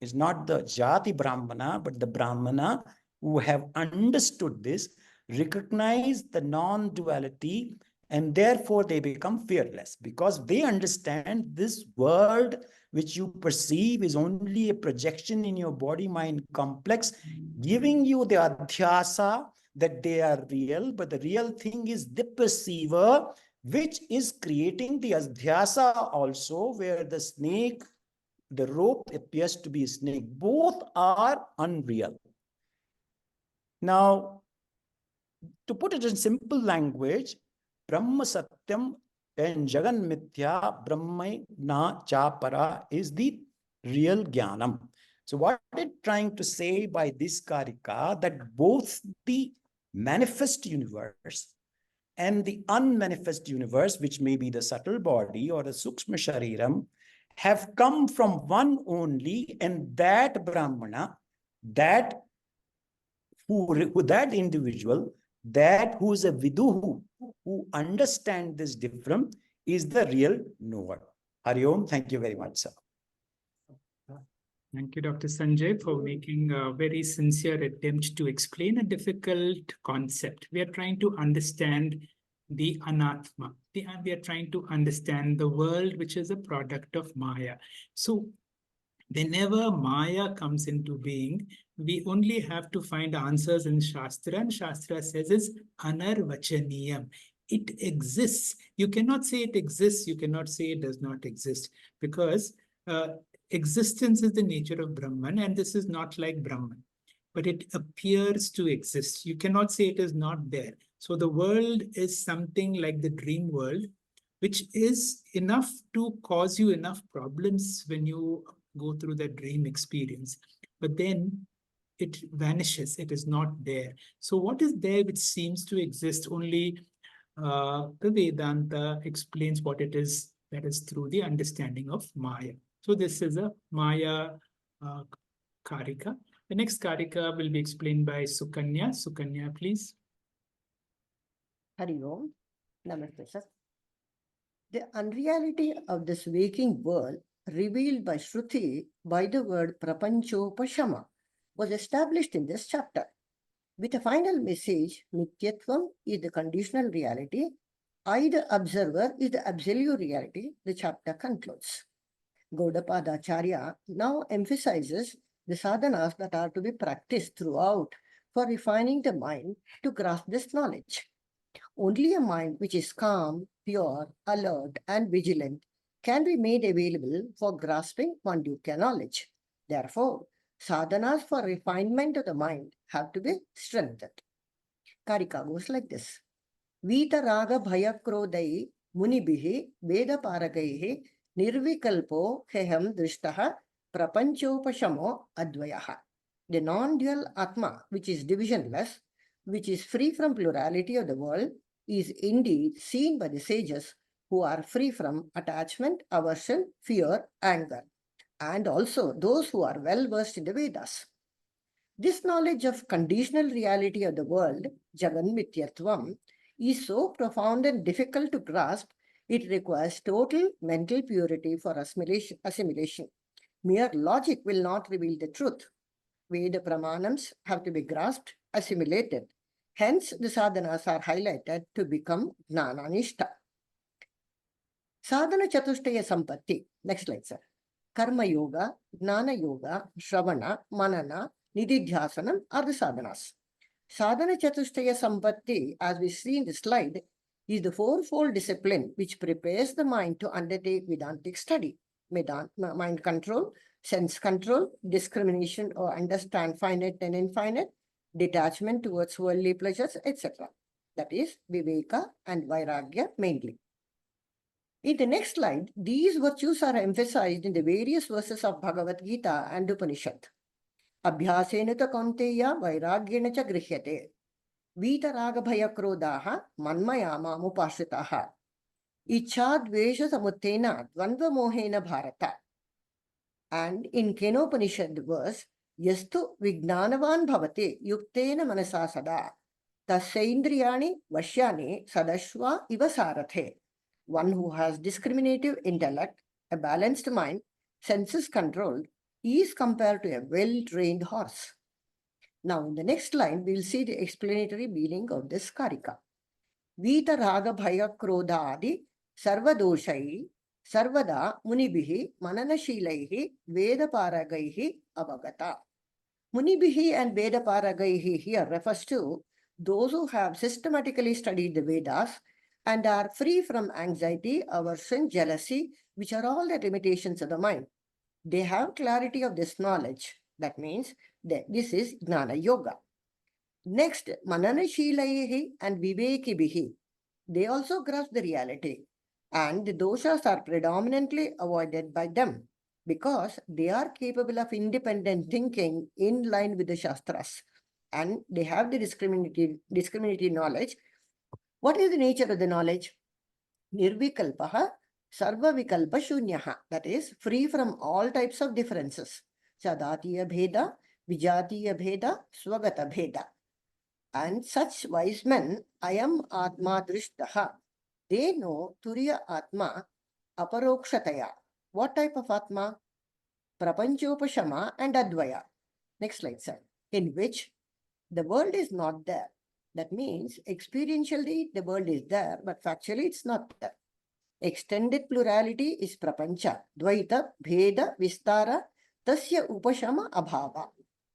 is not the Jati Brahmana, but the Brahmana who have understood this, recognize the non-duality, and therefore they become fearless because they understand this world which you perceive is only a projection in your body-mind complex, giving you the adhyasa that they are real, but the real thing is the perceiver, which is creating the adhyasa also, where the snake, the rope appears to be a snake. Both are unreal. Now, to put it in simple language, Brahma Satyam and Jagan Mithya Brahma Na Chapara is the real Jnanam. So what it's trying to say by this Karika, that both the manifest universe and the unmanifest universe, which may be the subtle body or the Sukshma Shariram, have come from one only, and that Brahmana, that individual, that who is a viduhu, who understands this difference, is the real knower. Hari Om. Thank you very much, sir. Thank you, Dr. Sanjay, for making a very sincere attempt to explain a difficult concept. We are trying to understand the anatma. We are trying to understand the world, which is a product of Maya. So whenever Maya comes into being, we only have to find answers in Shastra, and Shastra says it's anarvachaniyam. It exists. You cannot say it exists. You cannot say it does not exist, because existence is the nature of Brahman, and this is not like Brahman, but it appears to exist. You cannot say it is not there. So the world is something like the dream world, which is enough to cause you enough problems when you go through the dream experience. But then it vanishes. It is not there. So what is there which seems to exist? Only the Vedanta explains what it is, that is through the understanding of Maya. So this is a Maya Karika. The next Karika will be explained by Sukanya. Sukanya, please. Hari Om. Namaste, sir. The unreality of this waking world, revealed by Shruti by the word Prapanchopashama, was established in this chapter. With a final message, Mithyatvam is the conditional reality, I the observer is the absolute reality, the chapter concludes. Gaudapadacharya now emphasizes the sadhanas that are to be practiced throughout for refining the mind to grasp this knowledge. Only a mind which is calm, pure, alert, and vigilant can be made available for grasping Mandukya knowledge. Therefore, sadhanas for refinement of the mind have to be strengthened. Karika goes like this. Vita raga bhaya krodai munibihi veda paragaihi nirvikalpo heham drishtaha prapanchopashamo advayaha. The non-dual Atma, which is divisionless, which is free from plurality of the world, is indeed seen by the sages who are free from attachment, aversion, fear, anger, and also those who are well versed in the Vedas. This knowledge of conditional reality of the world, Jagan Mithyatvam, is so profound and difficult to grasp, it requires total mental purity for assimilation. Mere logic will not reveal the truth. Veda Pramanams have to be grasped, assimilated. Hence, the sadhanas are highlighted to become Jnananishta. Sadhana Chatushtaya Sampatti. Next slide, sir. Karma Yoga, Jnana Yoga, Sravana, Manana, nidhidhyasanam are the sadhanas. Sadhana Chatushtaya Sampatti, as we see in the slide, is the fourfold discipline which prepares the mind to undertake Vedantic study. Mind control, sense control, discrimination or understand finite and infinite, detachment towards worldly pleasures, etc. That is Viveka and Vairagya mainly. In the next slide, these virtues are emphasized in the various verses of Bhagavad Gita and Upanishad. Abhyasena ta kaunteya vairagyena cha grihyate. Vita raga bhaya krodaha manmayama mupashritaha. Ichha dvesha samuttena dvandva mohena bharata. And in Kenopanishad verse, Yastu Vignanavan Bhavate Yuktena Manasa Sada Tasaindriyani Vashyani Sadashva Iva Sarathe. One who has discriminative intellect, a balanced mind, senses controlled, is compared to a well-trained horse. Now, in the next line, we will see the explanatory meaning of this Karika. Vita Raga Bhaya Krodha Adi Sarvadoshai Sarvada Munibihi Mananashilaihi Veda Paragaihi Avagata. Munibihi and Veda Paragaihi here refers to those who have systematically studied the Vedas and are free from anxiety, aversion, jealousy, which are all the limitations of the mind. They have clarity of this knowledge. That means that this is Jnana Yoga. Next, Mananashilaihi and Vivekibihi. They also grasp the reality. And the doshas are predominantly avoided by them because they are capable of independent thinking in line with the Shastras. And they have the discriminative knowledge. What is the nature of the knowledge? Nirvikalpaha sarva vikalpa shunyaha. That is, free from all types of differences. Sadatiya bheda, vijatiya bheda, swagata bheda. And such wise men, I am Atma Drishtaha. They know Turiya Atma Aparokshataya. What type of Atma? prapanchopashama and advaya. Next slide, sir. In which the world is not there. That means experientially the world is there, but factually it's not there. Extended plurality is prapancha, dvaita, bheda, vistara, tasya upashama abhava.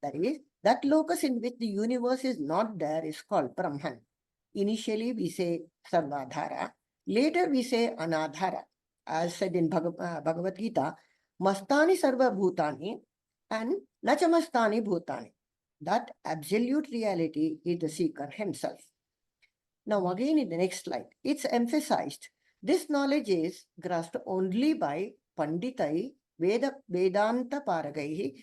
That is, that locus in which the universe is not there is called Brahman. Initially we say sarvadhara, later we say anadhara. As said in Bhagavad Gita, mastani sarva bhutani and nachamastani bhutani. That absolute reality is the seeker himself. Now again in the next slide, it's emphasized this knowledge is grasped only by Panditai, Vedanta Paragaihi,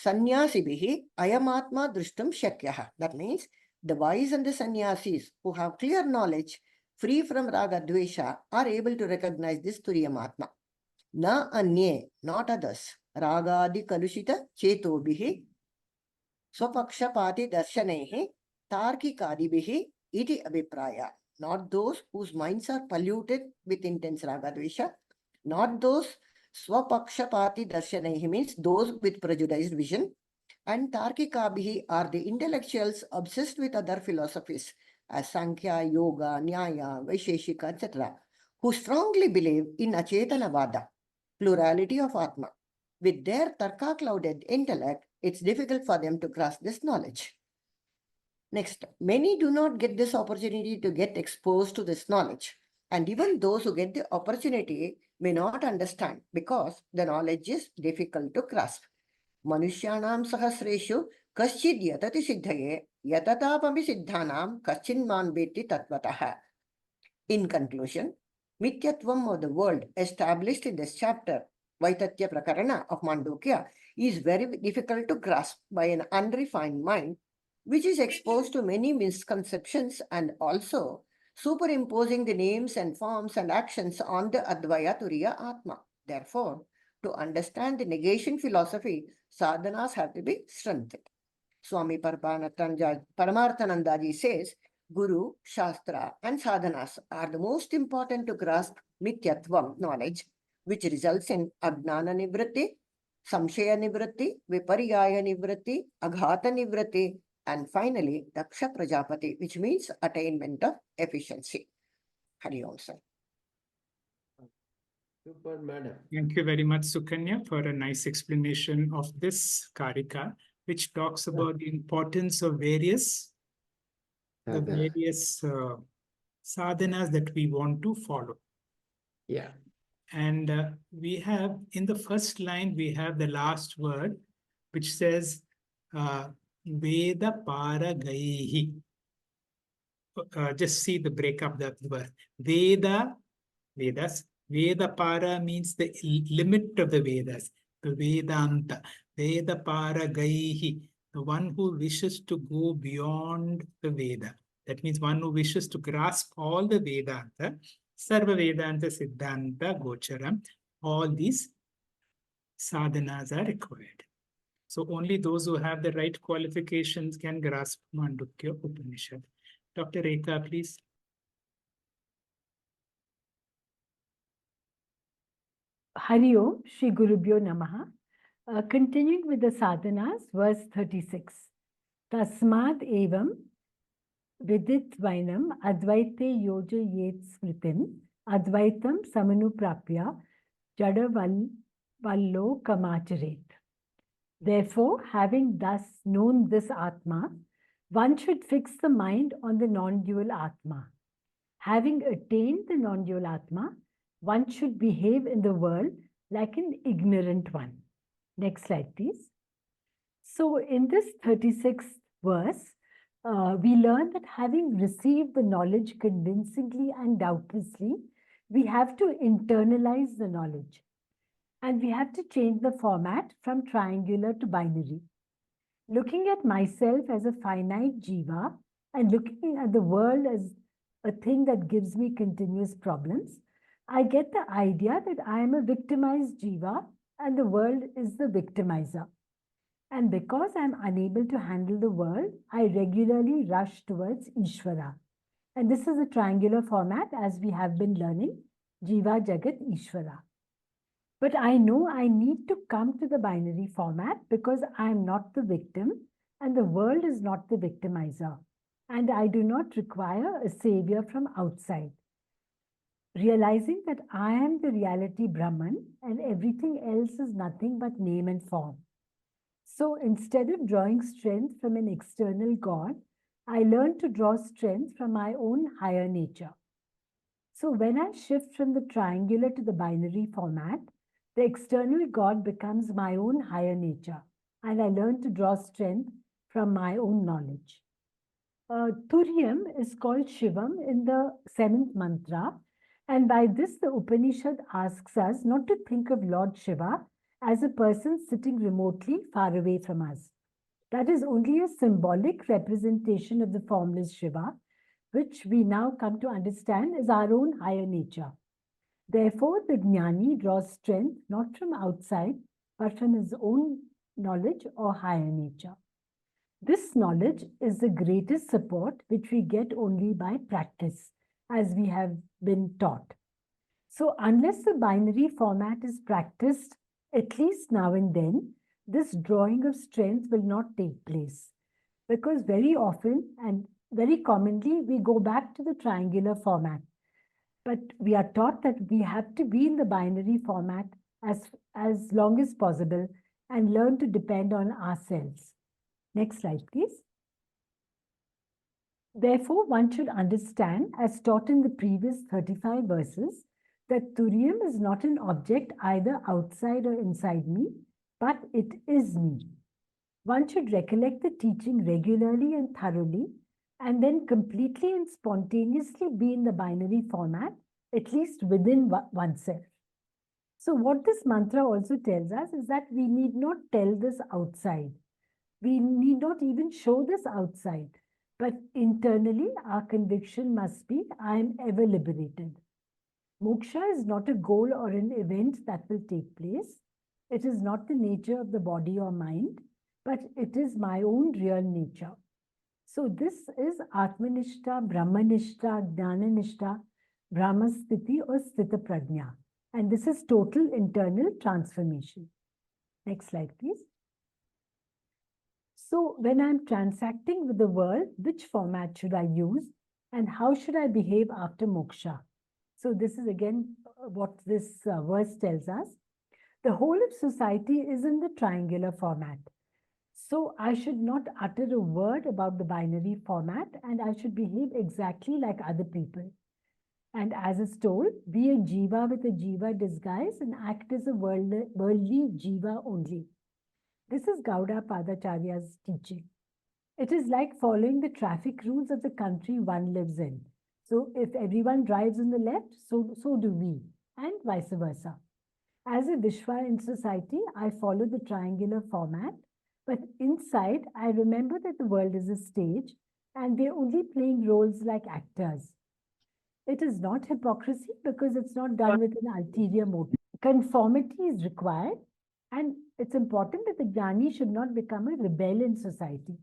Sannyasibihi, Ayamatma Drishtam Shakyaha. That means the wise and the sannyasis who have clear knowledge, free from raga dvesha, are able to recognize this Turiya Atma. Na anye, not others. Ragadi kalushita chetobihi, swapakshapati darshanehi, tarkikadibihi, iti abhipraya. Not those whose minds are polluted with intense raga dvesha, not those swapakshapati darshanehi means those with prejudiced vision, and tarkikabihi are the intellectuals obsessed with other philosophies as Sankhya, Yoga, Nyaya, Vaisheshika, etc., who strongly believe in Achetana Vada, plurality of Atma. With their tarka-clouded intellect, it's difficult for them to grasp this knowledge. Next, many do not get this opportunity to get exposed to this knowledge. And even those who get the opportunity may not understand because the knowledge is difficult to grasp. Manushyanam sahasreshu kaschid yatati siddhaye yatatapami siddhanam kaschinman beti tatvataha. In conclusion, mithyatvam of the world established in this chapter, Vaitatya Prakarana of Mandukya, is very difficult to grasp by an unrefined mind, which is exposed to many misconceptions and also superimposing the names and forms and actions on the Advaya Turiya Atma. Therefore, to understand the negation philosophy, sadhanas have to be strengthened. Swami Paramarthanandaji says, Guru, Shastra and sadhanas are the most important to grasp mithyatvam knowledge, which results in ajnana nivritti, samshaya nivritti, viparyaya nivritti, aghata nivritti, and finally, Daksha Prajapati, which means attainment of efficiency. Hari Om, sir. Super, madam. Thank you very much, Sukanya, for a nice explanation of this Karika, which talks about the importance of various sadhanas that we want to follow. Yeah. And we have, in the first line, we have the last word, which says, Veda Paragaihi. Just see the breakup of the word. Vedas. Veda Para means the limit of the Vedas. The Vedanta. Veda Paragaihi. The one who wishes to go beyond the Veda. That means one who wishes to grasp all the Vedanta. Sarva Vedanta, Siddhanta, Gocharam. All these sadhanas are required. So only those who have the right qualifications can grasp Mandukya Upanishad. Dr. Rekha, please. Hari Om, Shri Gurubhyo Namaha. Continuing with the sadhanas, verse 36. Tasmad evam vidit vainam advaite yoja yet smritim advaitam samanuprapya jada vallo kamacharet. Therefore, having thus known this Atma, one should fix the mind on the non-dual Atma. Having attained the non-dual Atma, one should behave in the world like an ignorant one. Next slide, please. So in this 36th verse, we learn that having received the knowledge convincingly and doubtlessly, we have to internalize the knowledge. And we have to change the format from triangular to binary. Looking at myself as a finite jiva and looking at the world as a thing that gives me continuous problems, I get the idea that I am a victimized jiva and the world is the victimizer. And because I am unable to handle the world, I regularly rush towards Ishvara. And this is a triangular format as we have been learning, Jiva Jagat Ishvara. But I know I need to come to the binary format because I am not the victim and the world is not the victimizer. And I do not require a savior from outside. Realizing that I am the reality Brahman and everything else is nothing but name and form. So instead of drawing strength from an external God, I learn to draw strength from my own higher nature. So when I shift from the triangular to the binary format, the external God becomes my own higher nature, and I learn to draw strength from my own knowledge. Turiyam is called Shivam in the 7th mantra, and by this the Upanishad asks us not to think of Lord Shiva as a person sitting remotely far away from us. That is only a symbolic representation of the formless Shiva, which we now come to understand as our own higher nature. Therefore, the Jnani draws strength not from outside, but from his own knowledge or higher nature. This knowledge is the greatest support which we get only by practice, as we have been taught. So unless the binary format is practiced, at least now and then, this drawing of strength will not take place. Because very often and very commonly, we go back to the triangular format. But we are taught that we have to be in the binary format as long as possible and learn to depend on ourselves. Next slide, please. Therefore, one should understand, as taught in the previous 35 verses, that Turiyam is not an object either outside or inside me, but it is me. One should recollect the teaching regularly and thoroughly, and then completely and spontaneously be in the binary format, at least within oneself. So what this mantra also tells us is that we need not tell this outside. We need not even show this outside, but internally our conviction must be, I am ever liberated. Moksha is not a goal or an event that will take place. It is not the nature of the body or mind, but it is my own real nature. So this is Atmanishta, Brahmanishta, Jnananishta, Brahmasthiti or Sthita Prajna. And this is total internal transformation. Next slide, please. So when I'm transacting with the world, which format should I use and how should I behave after moksha? So this is again what this verse tells us. The whole of society is in the triangular format. So I should not utter a word about the binary format and I should behave exactly like other people. And as is told, be a jiva with a jiva disguise and act as a worldly jiva only. This is Gaudapadacharya's teaching. It is like following the traffic rules of the country one lives in. So if everyone drives on the left, so do we, and vice versa. As a vishwa in society, I follow the triangular format, but inside, I remember that the world is a stage and we're only playing roles like actors. It is not hypocrisy because it's not done with an ulterior motive. Conformity is required, and it's important that the jnani should not become a rebel in society.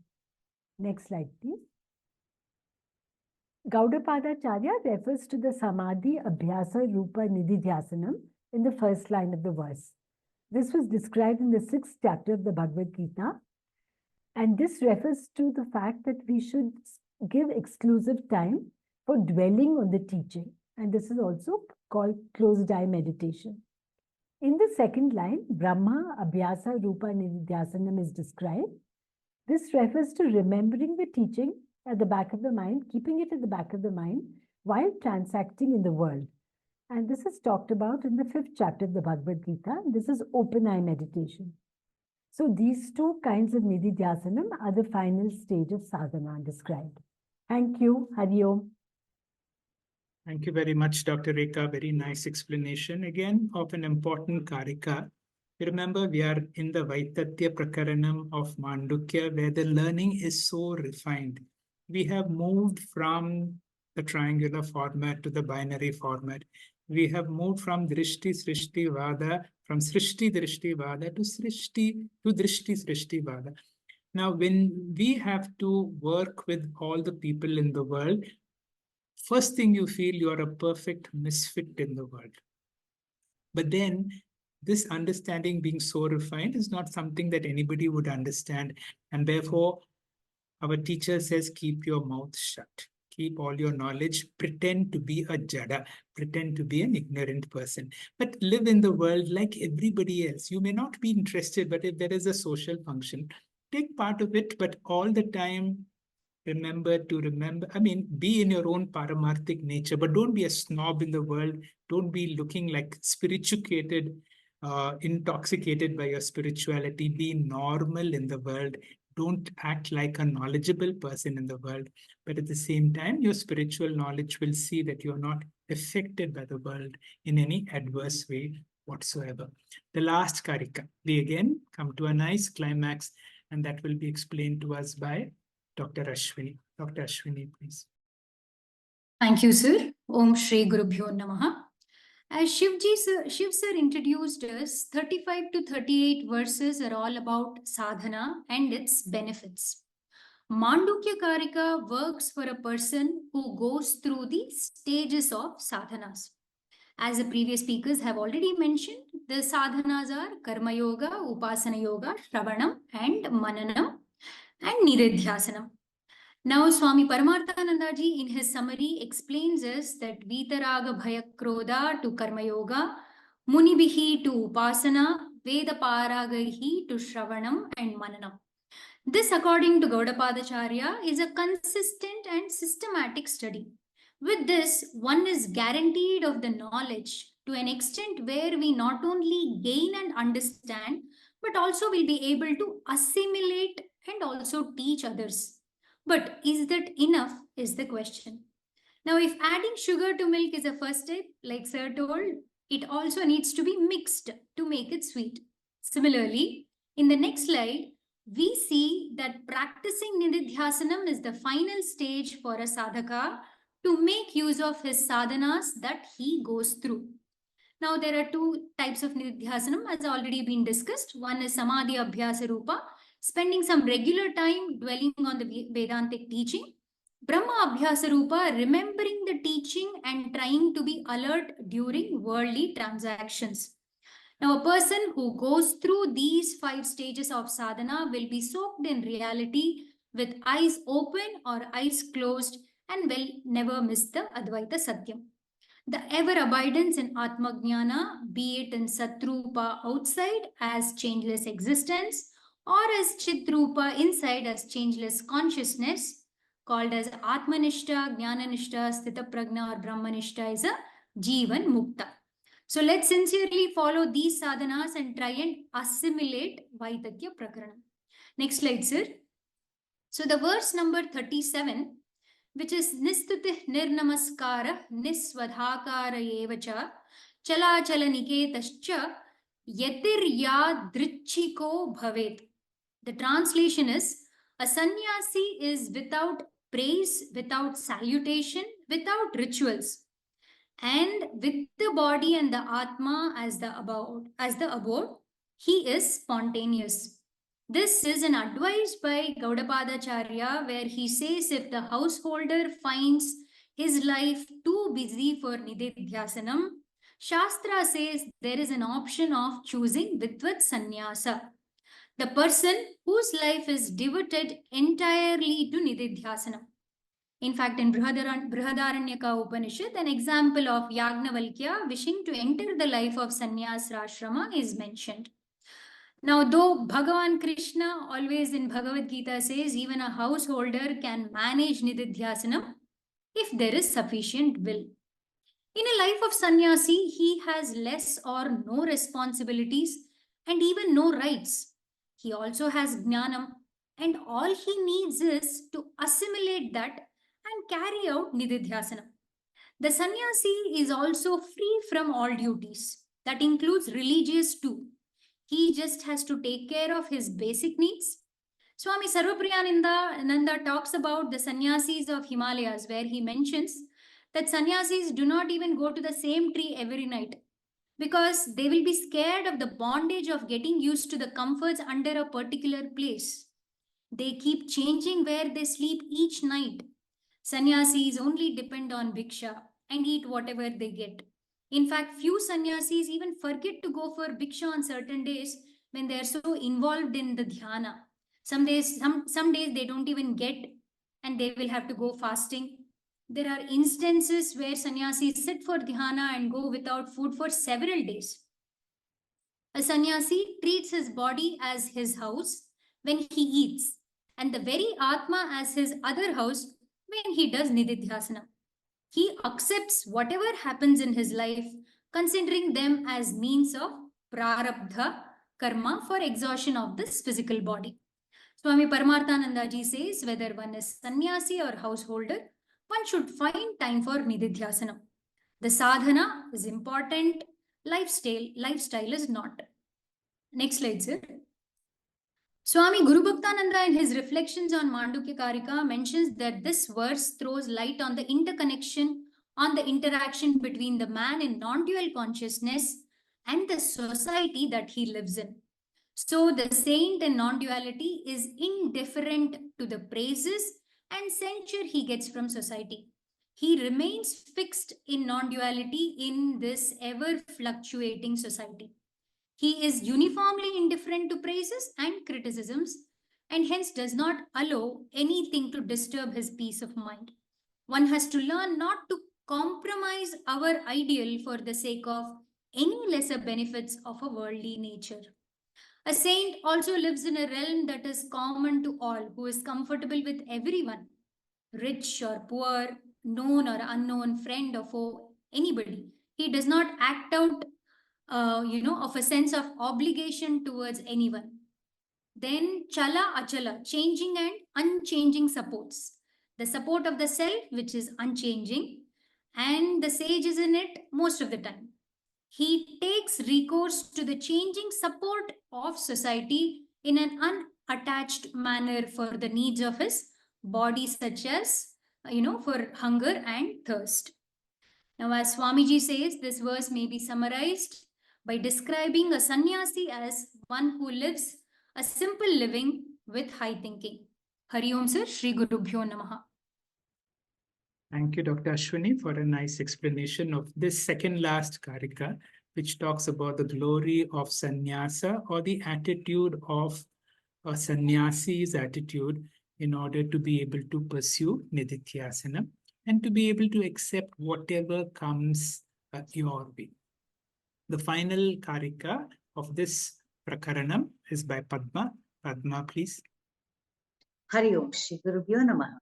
Next slide, please. Gaudapadacharya refers to the Samadhi, abhyasa, rupa, nidhidhyasanam in the first line of the verse. This was described in the 6th chapter of the Bhagavad Gita. And this refers to the fact that we should give exclusive time for dwelling on the teaching. And this is also called closed eye meditation. In the second line, Brahma, abhyasa, rupa, nidhidhyasanam is described. This refers to remembering the teaching at the back of the mind, keeping it at the back of the mind while transacting in the world. And this is talked about in the 5th chapter of the Bhagavad Gita. This is open eye meditation. So these two kinds of nidhidhyasanam are the final stage of sadhana described. Thank you. Hari Om. Thank you very much, Dr. Rekha. Very nice explanation again of an important Karika. Remember, we are in the Vaitatya Prakaranam of Mandukya, where the learning is so refined. We have moved from the triangular format to the binary format. We have moved from Drishti-Srishti Vada, from Srishti-Drishti Vada to Drishti-Srishti Vada. Now, when we have to work with all the people in the world, first thing you feel you are a perfect misfit in the world. But then this understanding being so refined is not something that anybody would understand. And therefore, our teacher says, keep your mouth shut. Keep all your knowledge, pretend to be a jada, pretend to be an ignorant person, but live in the world like everybody else. You may not be interested, but if there is a social function, take part of it, but all the time, remember, be in your own paramarthic nature, but don't be a snob in the world. Don't be looking like spirituated, intoxicated by your spirituality. Be normal in the world. Don't act like a knowledgeable person in the world. But at the same time, your spiritual knowledge will see that you're not affected by the world in any adverse way whatsoever. The last Karika, we again come to a nice climax, and that will be explained to us by Dr. Ashwini. Dr. Ashwini, please. Thank you, sir. Om Shri Gurubhyo Namaha. As Shiv sir introduced us, 35 to 38 verses are all about sadhana and its benefits. Mandukya Karika works for a person who goes through the stages of sadhanas. As the previous speakers have already mentioned, the sadhanas are Karma Yoga, Upasana Yoga, Sravanam, and Mananam, and nidhidhyasanam. Now, Swami Paramarthanandaji in his summary explains us that Vitaraga Bhayakroda to Karma Yoga, Munibihi to Upasana, Veda Paragaihi to Sravanam and Mananam. This, according to Gaudapadacharya, is a consistent and systematic study. With this, one is guaranteed of the knowledge to an extent where we not only gain and understand, but also will be able to assimilate and also teach others. But is that enough is the question. Now, if adding sugar to milk is a first step, like sir told, it also needs to be mixed to make it sweet. Similarly, in the next slide, we see that practicing nidhidhyasanam is the final stage for a sadhaka to make use of his sadhanas that he goes through. Now, there are two types of nidhidhyasanam as already been discussed. One is Samadhi abhyasa rupa, spending some regular time dwelling on the Vedantic teaching. Brahma abhyasa rupa, remembering the teaching and trying to be alert during worldly transactions. Now, a person who goes through these 5 stages of sadhana will be soaked in reality with eyes open or eyes closed and will never miss the Advaita Satyam. The ever-abidance in Atma-jnana, be it in Satrupa outside as changeless existence or as Chit-rupa inside as changeless consciousness, called as Atmanishta, Jnananishta, Sthita-prajna or Brahmanishta, is a Jivan Mukta. So let's sincerely follow these sadhanas and try and assimilate Vaitakya Prakaranam. Next slide, sir. So the verse number 37, which is Nistutih Nirnamaskara Niswadhakara Evacha Chala Chala Niketascha Yatirya Drichiko Bhavet. The translation is, a sannyasi is without praise, without salutation, without rituals, and with the body and the Atma as the abode, he is spontaneous. This is an advice by Gaudapadacharya where he says if the householder finds his life too busy for nidhidhyasanam, Shastra says there is an option of choosing Vidvat Sannyasa, the person whose life is devoted entirely to nidhidhyasanam. In fact, in Brihadaranyaka Upanishad, an example of Yagnavalkya wishing to enter the life of Sannyasasrama is mentioned. Now, though Bhagavan Krishna always in Bhagavad Gita says even a householder can manage nidhidhyasanam if there is sufficient will. In a life of sannyasi, he has less or no responsibilities and even no rights. He also has jnanam, and all he needs is to assimilate that and carry out nidhidhyasanam. The sannyasi is also free from all duties. That includes religious too. He just has to take care of his basic needs. Swami Sarvapriyananda talks about the sannyasis of Himalayas, where he mentions that sannyasis do not even go to the same tree every night because they will be scared of the bondage of getting used to the comforts under a particular place. They keep changing where they sleep each night. Sannyasis only depend on bhiksha and eat whatever they get. In fact, few sannyasis even forget to go for bhiksha on certain days when they are so involved in the dhyana. Some days they don't even get, and they will have to go fasting. There are instances where sannyasis sit for dhyana and go without food for several days. A sannyasi treats his body as his house when he eats, and the very Atma as his other house when he does nidhidhyasanam. He accepts whatever happens in his life, considering them as means of prarabdha karma for exhaustion of this physical body. Swami Paramarthanandaji says whether one is sannyasi or householder, one should find time for nidhidhyasanam. The sadhana is important, lifestyle is not. Next slide, sir. Swami Guru Bhaktananda in his reflections on Mandukya Karika mentions that this verse throws light on the interconnection, on the interaction between the man in non-dual consciousness and the society that he lives in. So the saint in non-duality is indifferent to the praises and censure he gets from society. He remains fixed in non-duality in this ever-fluctuating society. He is uniformly indifferent to praises and criticisms, and hence does not allow anything to disturb his peace of mind. One has to learn not to compromise our ideal for the sake of any lesser benefits of a worldly nature. A saint also lives in a realm that is common to all, who is comfortable with everyone, rich or poor, known or unknown, friend or foe, anybody. He does not act out of a sense of obligation towards anyone. Then chala achala, changing and unchanging supports. The support of the self, which is unchanging, and the sage is in it most of the time. He takes recourse to the changing support of society in an unattached manner for the needs of his body, such as, for hunger and thirst. Now, as Swamiji says, this verse may be summarized by describing a sannyasi as one who lives a simple living with high thinking. Hari Om Sir, Shri Gurubhyo Namaha. Thank you, Dr. Ashwini, for a nice explanation of this second last Karika, which talks about the glory of sannyasa, or the attitude of a sannyasi's attitude in order to be able to pursue nidhidhyasanam and to be able to accept whatever comes your way. The final Karika of this Prakaranam is by Padma. Padma, please. Hari Om, Shri Gurubhyo Namaha.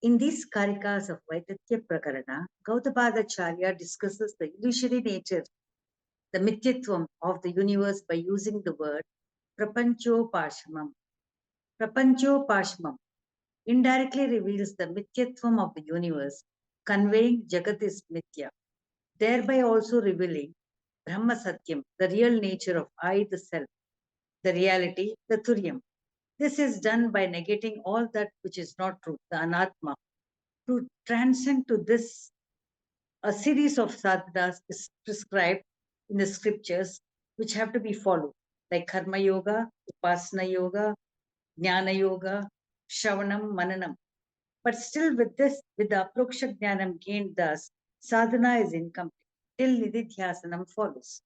In these Karikas of Vaiditya Prakarana, Gaudapadacharya discusses the illusory nature, the mithyatvam of the universe by using the word prapanchopashamam. Prapanchopashamam indirectly reveals the mithyatvam of the universe, conveying Jagat is mithya, thereby also revealing Brahma Satyam, the real nature of I, the self, the reality, the Turiyam. This is done by negating all that which is not true, the anatma. To transcend to this, a series of sadhanas is prescribed in the scriptures which have to be followed, like karma yoga, upasana yoga, jnana yoga, Sravanam, Mananam. But still with this, with the Aparoksha Jnanam gained thus, sadhana is incomplete till nidhidhyasanam follows.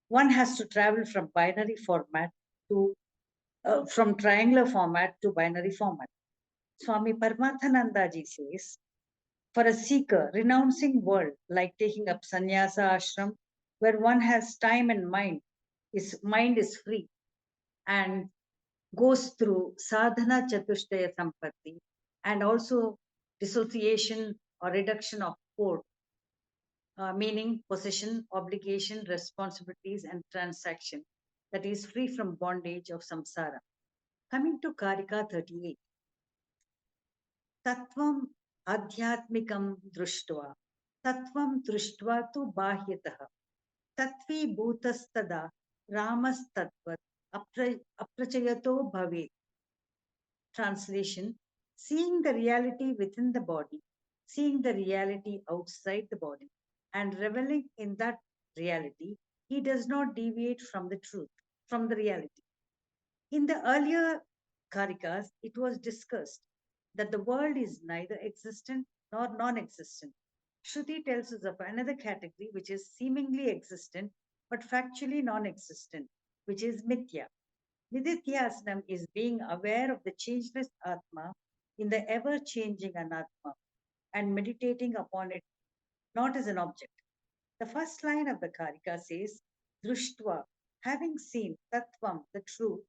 One has to travel from binary format to from triangular format to binary format. Swami Paramarthanandaji says, for a seeker, renouncing world, like taking up sannyasa ashram, where one has time and mind is free and goes through sadhana chatushtaya sampatti, and also dissociation or reduction of four, meaning possession, obligation, responsibilities, and transaction, that is free from bondage of samsara. Coming to Karika 38. Tattvam adhyatmikam drushtva. Tattvam drushtva tu bahyatah. Tatvi bhutastada ramastatvat aprachayato bhavet. Translation: seeing the reality within the body, seeing the reality outside the body, and reveling in that reality, he does not deviate from the truth, from the reality. In the earlier Karikas, it was discussed that the world is neither existent nor non-existent. Shruti tells us of another category which is seemingly existent but factually non-existent, which is mithya. Nidhidhyasanam is being aware of the changeless Atma in the ever-changing Anatma and meditating upon it not as an object. The first line of the Karika says, Drishtva, having seen Tattvam, the truth,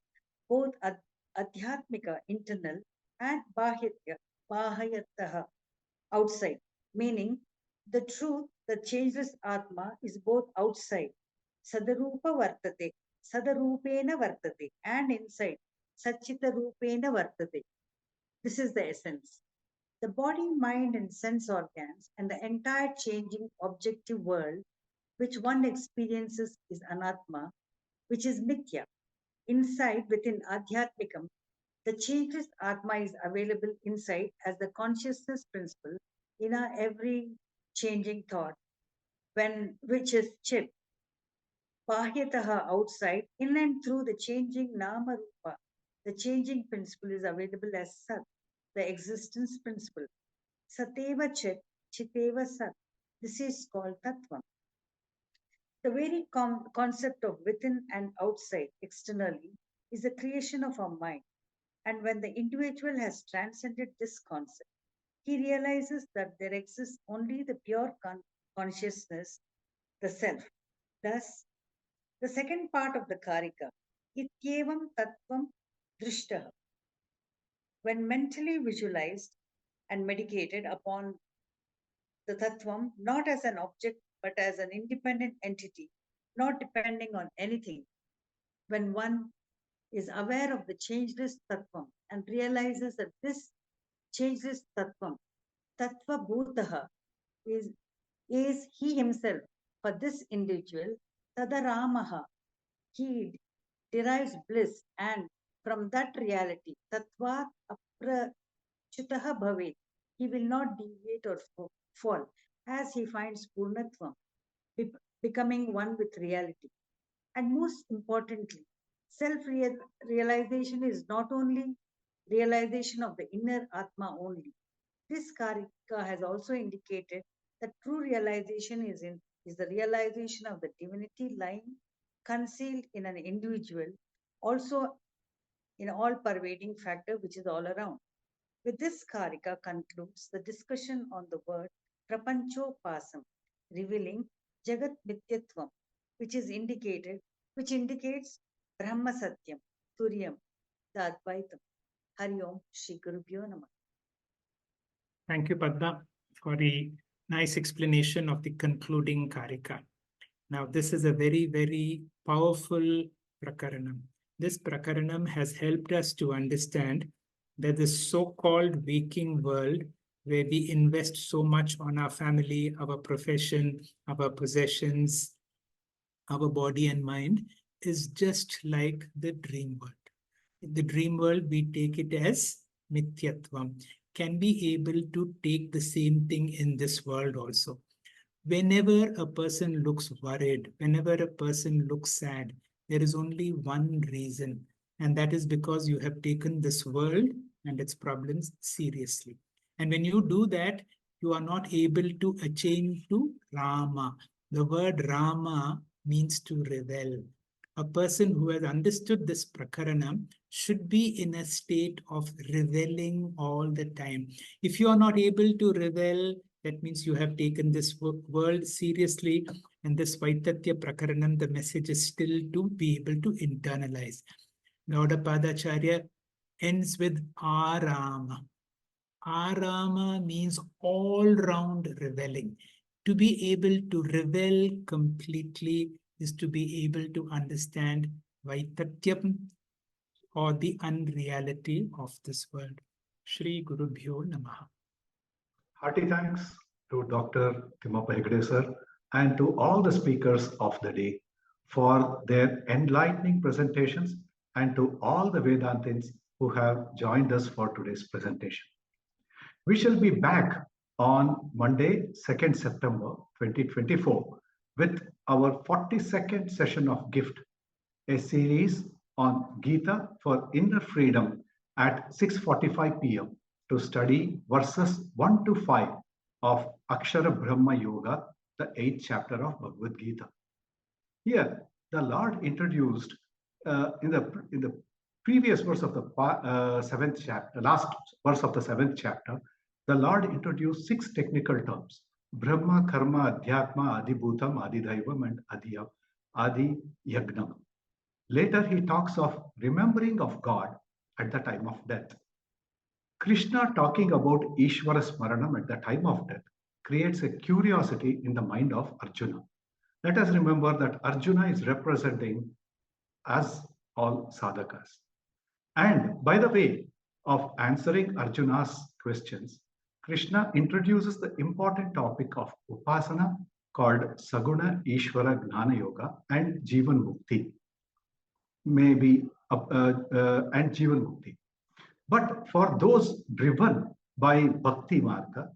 both adhyatmika, internal, and bahayataha, outside, meaning the truth, the changeless Atma, is both outside, sadarupa vartate, sadarupena vartate, and inside, sachita rupena vartate. This is the essence. The body, mind, and sense organs, and the entire changing objective world which one experiences is anatma, which is mithya. Inside, within adhyatmikam, the changeless atma is available inside as the consciousness principle in our every changing thought, which is Chit. Bahyataha, outside, in and through the changing nama rupa, the changing principle is available as Sat, the existence principle. Sateva Chit, Chiteva Sat. This is called Tattvam. The very concept of within and outside, externally, is the creation of our mind. And when the individual has transcended this concept, he realizes that there exists only the pure consciousness, the self. Thus, the second part of the Karika, Ityevam Tattvam Drishtaha. When mentally visualized and meditated upon the Tattvam, not as an object, but as an independent entity, not depending on anything, when one is aware of the changeless Tattvam and realizes that this changeless Tattvam, Tattva Bhutaha, is he himself. For this individual, Tadaramaha, he derives bliss, and from that reality, Tattva Aprachutaha Bhavet, he will not deviate or fall, as he finds Purnatvam, becoming one with reality. And most importantly, self-realization is not only realization of the inner Atma only. This Karika has also indicated that true realization is the realization of the divinity lying concealed in an individual, also in all-pervading factor which is all around. With this, Karika concludes the discussion on the word Prapanchopasam, revealing Jagat Mithyatvam, which indicates Brahma Satyam, Turiyam, the Advaitam. Hari Om, Shri Gurubhyo Namah. Thank you, Padma, for the nice explanation of the concluding Karika. Now, this is a very, very powerful prakaranam. This prakaranam has helped us to understand that the so-called waking world, where we invest so much on our family, our profession, our possessions, our body and mind, is just like the dream world. In the dream world, we take it as mithyatvam. Can be able to take the same thing in this world also. Whenever a person looks worried, whenever a person looks sad, there is only one reason, and that is because you have taken this world and its problems seriously. And when you do that, you are not able to attain to Rama. The word Rama means to revel. A person who has understood this prakaranam should be in a state of reveling all the time. If you are not able to revel, that means you have taken this world seriously, and this Vaitatya Prakaranam, the message is still to be able to internalize. Gaudapadacharya ends with Arama. Arama means all-round reveling. To be able to revel completely is to be able to understand Vaitatyam, or the unreality of this world. Shri Gurubhyo Namaha. Hearty thanks to Dr. Timmappa Hegde sir and to all the speakers of the day for their enlightening presentations, and to all the Vedantins who have joined us for today's presentation. We shall be back on Monday, 2nd September 2024 with our 42nd session of Gift, a series on Gita for inner freedom at 6:45 p.m. to study verses 1 to 5 of Akshara Brahma Yoga, the 8th chapter of Bhagavad Gita. Here, the Lord introduced in the previous verse of the 7th chapter, last verse of the 7th chapter, the Lord introduced 6 technical terms: Brahma, Karma, Adhyatma, Adibhutam, Adidhaivam, and Adhiyagnam. Later, he talks of remembering of God at the time of death. Krishna talking about Ishvara Smaranam at the time of death creates a curiosity in the mind of Arjuna. Let us remember that Arjuna is representing us all sadhakas. And by the way of answering Arjuna's questions, Krishna introduces the important topic of Upasana called Saguna Ishvara Gnana Yoga and Jivan Mukti. And Jivan Mukti. But for those driven by Bhakti Marga,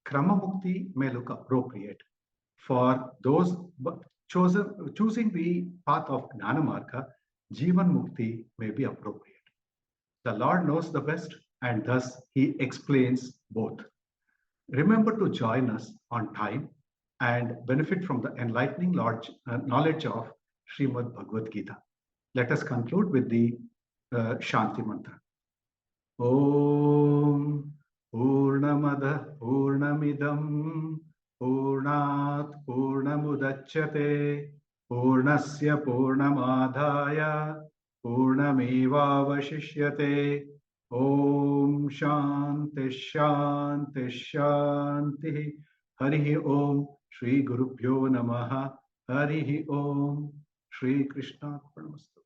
Krama Mukti may look appropriate. For those choosing the path of Gnana Marga, Jivan Mukti may be appropriate. The Lord knows the best, and thus he explains both. Remember to join us on time and benefit from the enlightening knowledge of Srimad Bhagavad Gita. Let us conclude with the Shanti Mantra. Om Purnamada Purnamidam Purnat Purnamudachyate Purnasya Purnamadhaya Purnamevavashishyate. Om Shanti Shanti Shanti. Harihi Om. Shri Gurubhyo Namaha. Harihi Om. Shri Krishna Arpanamastu.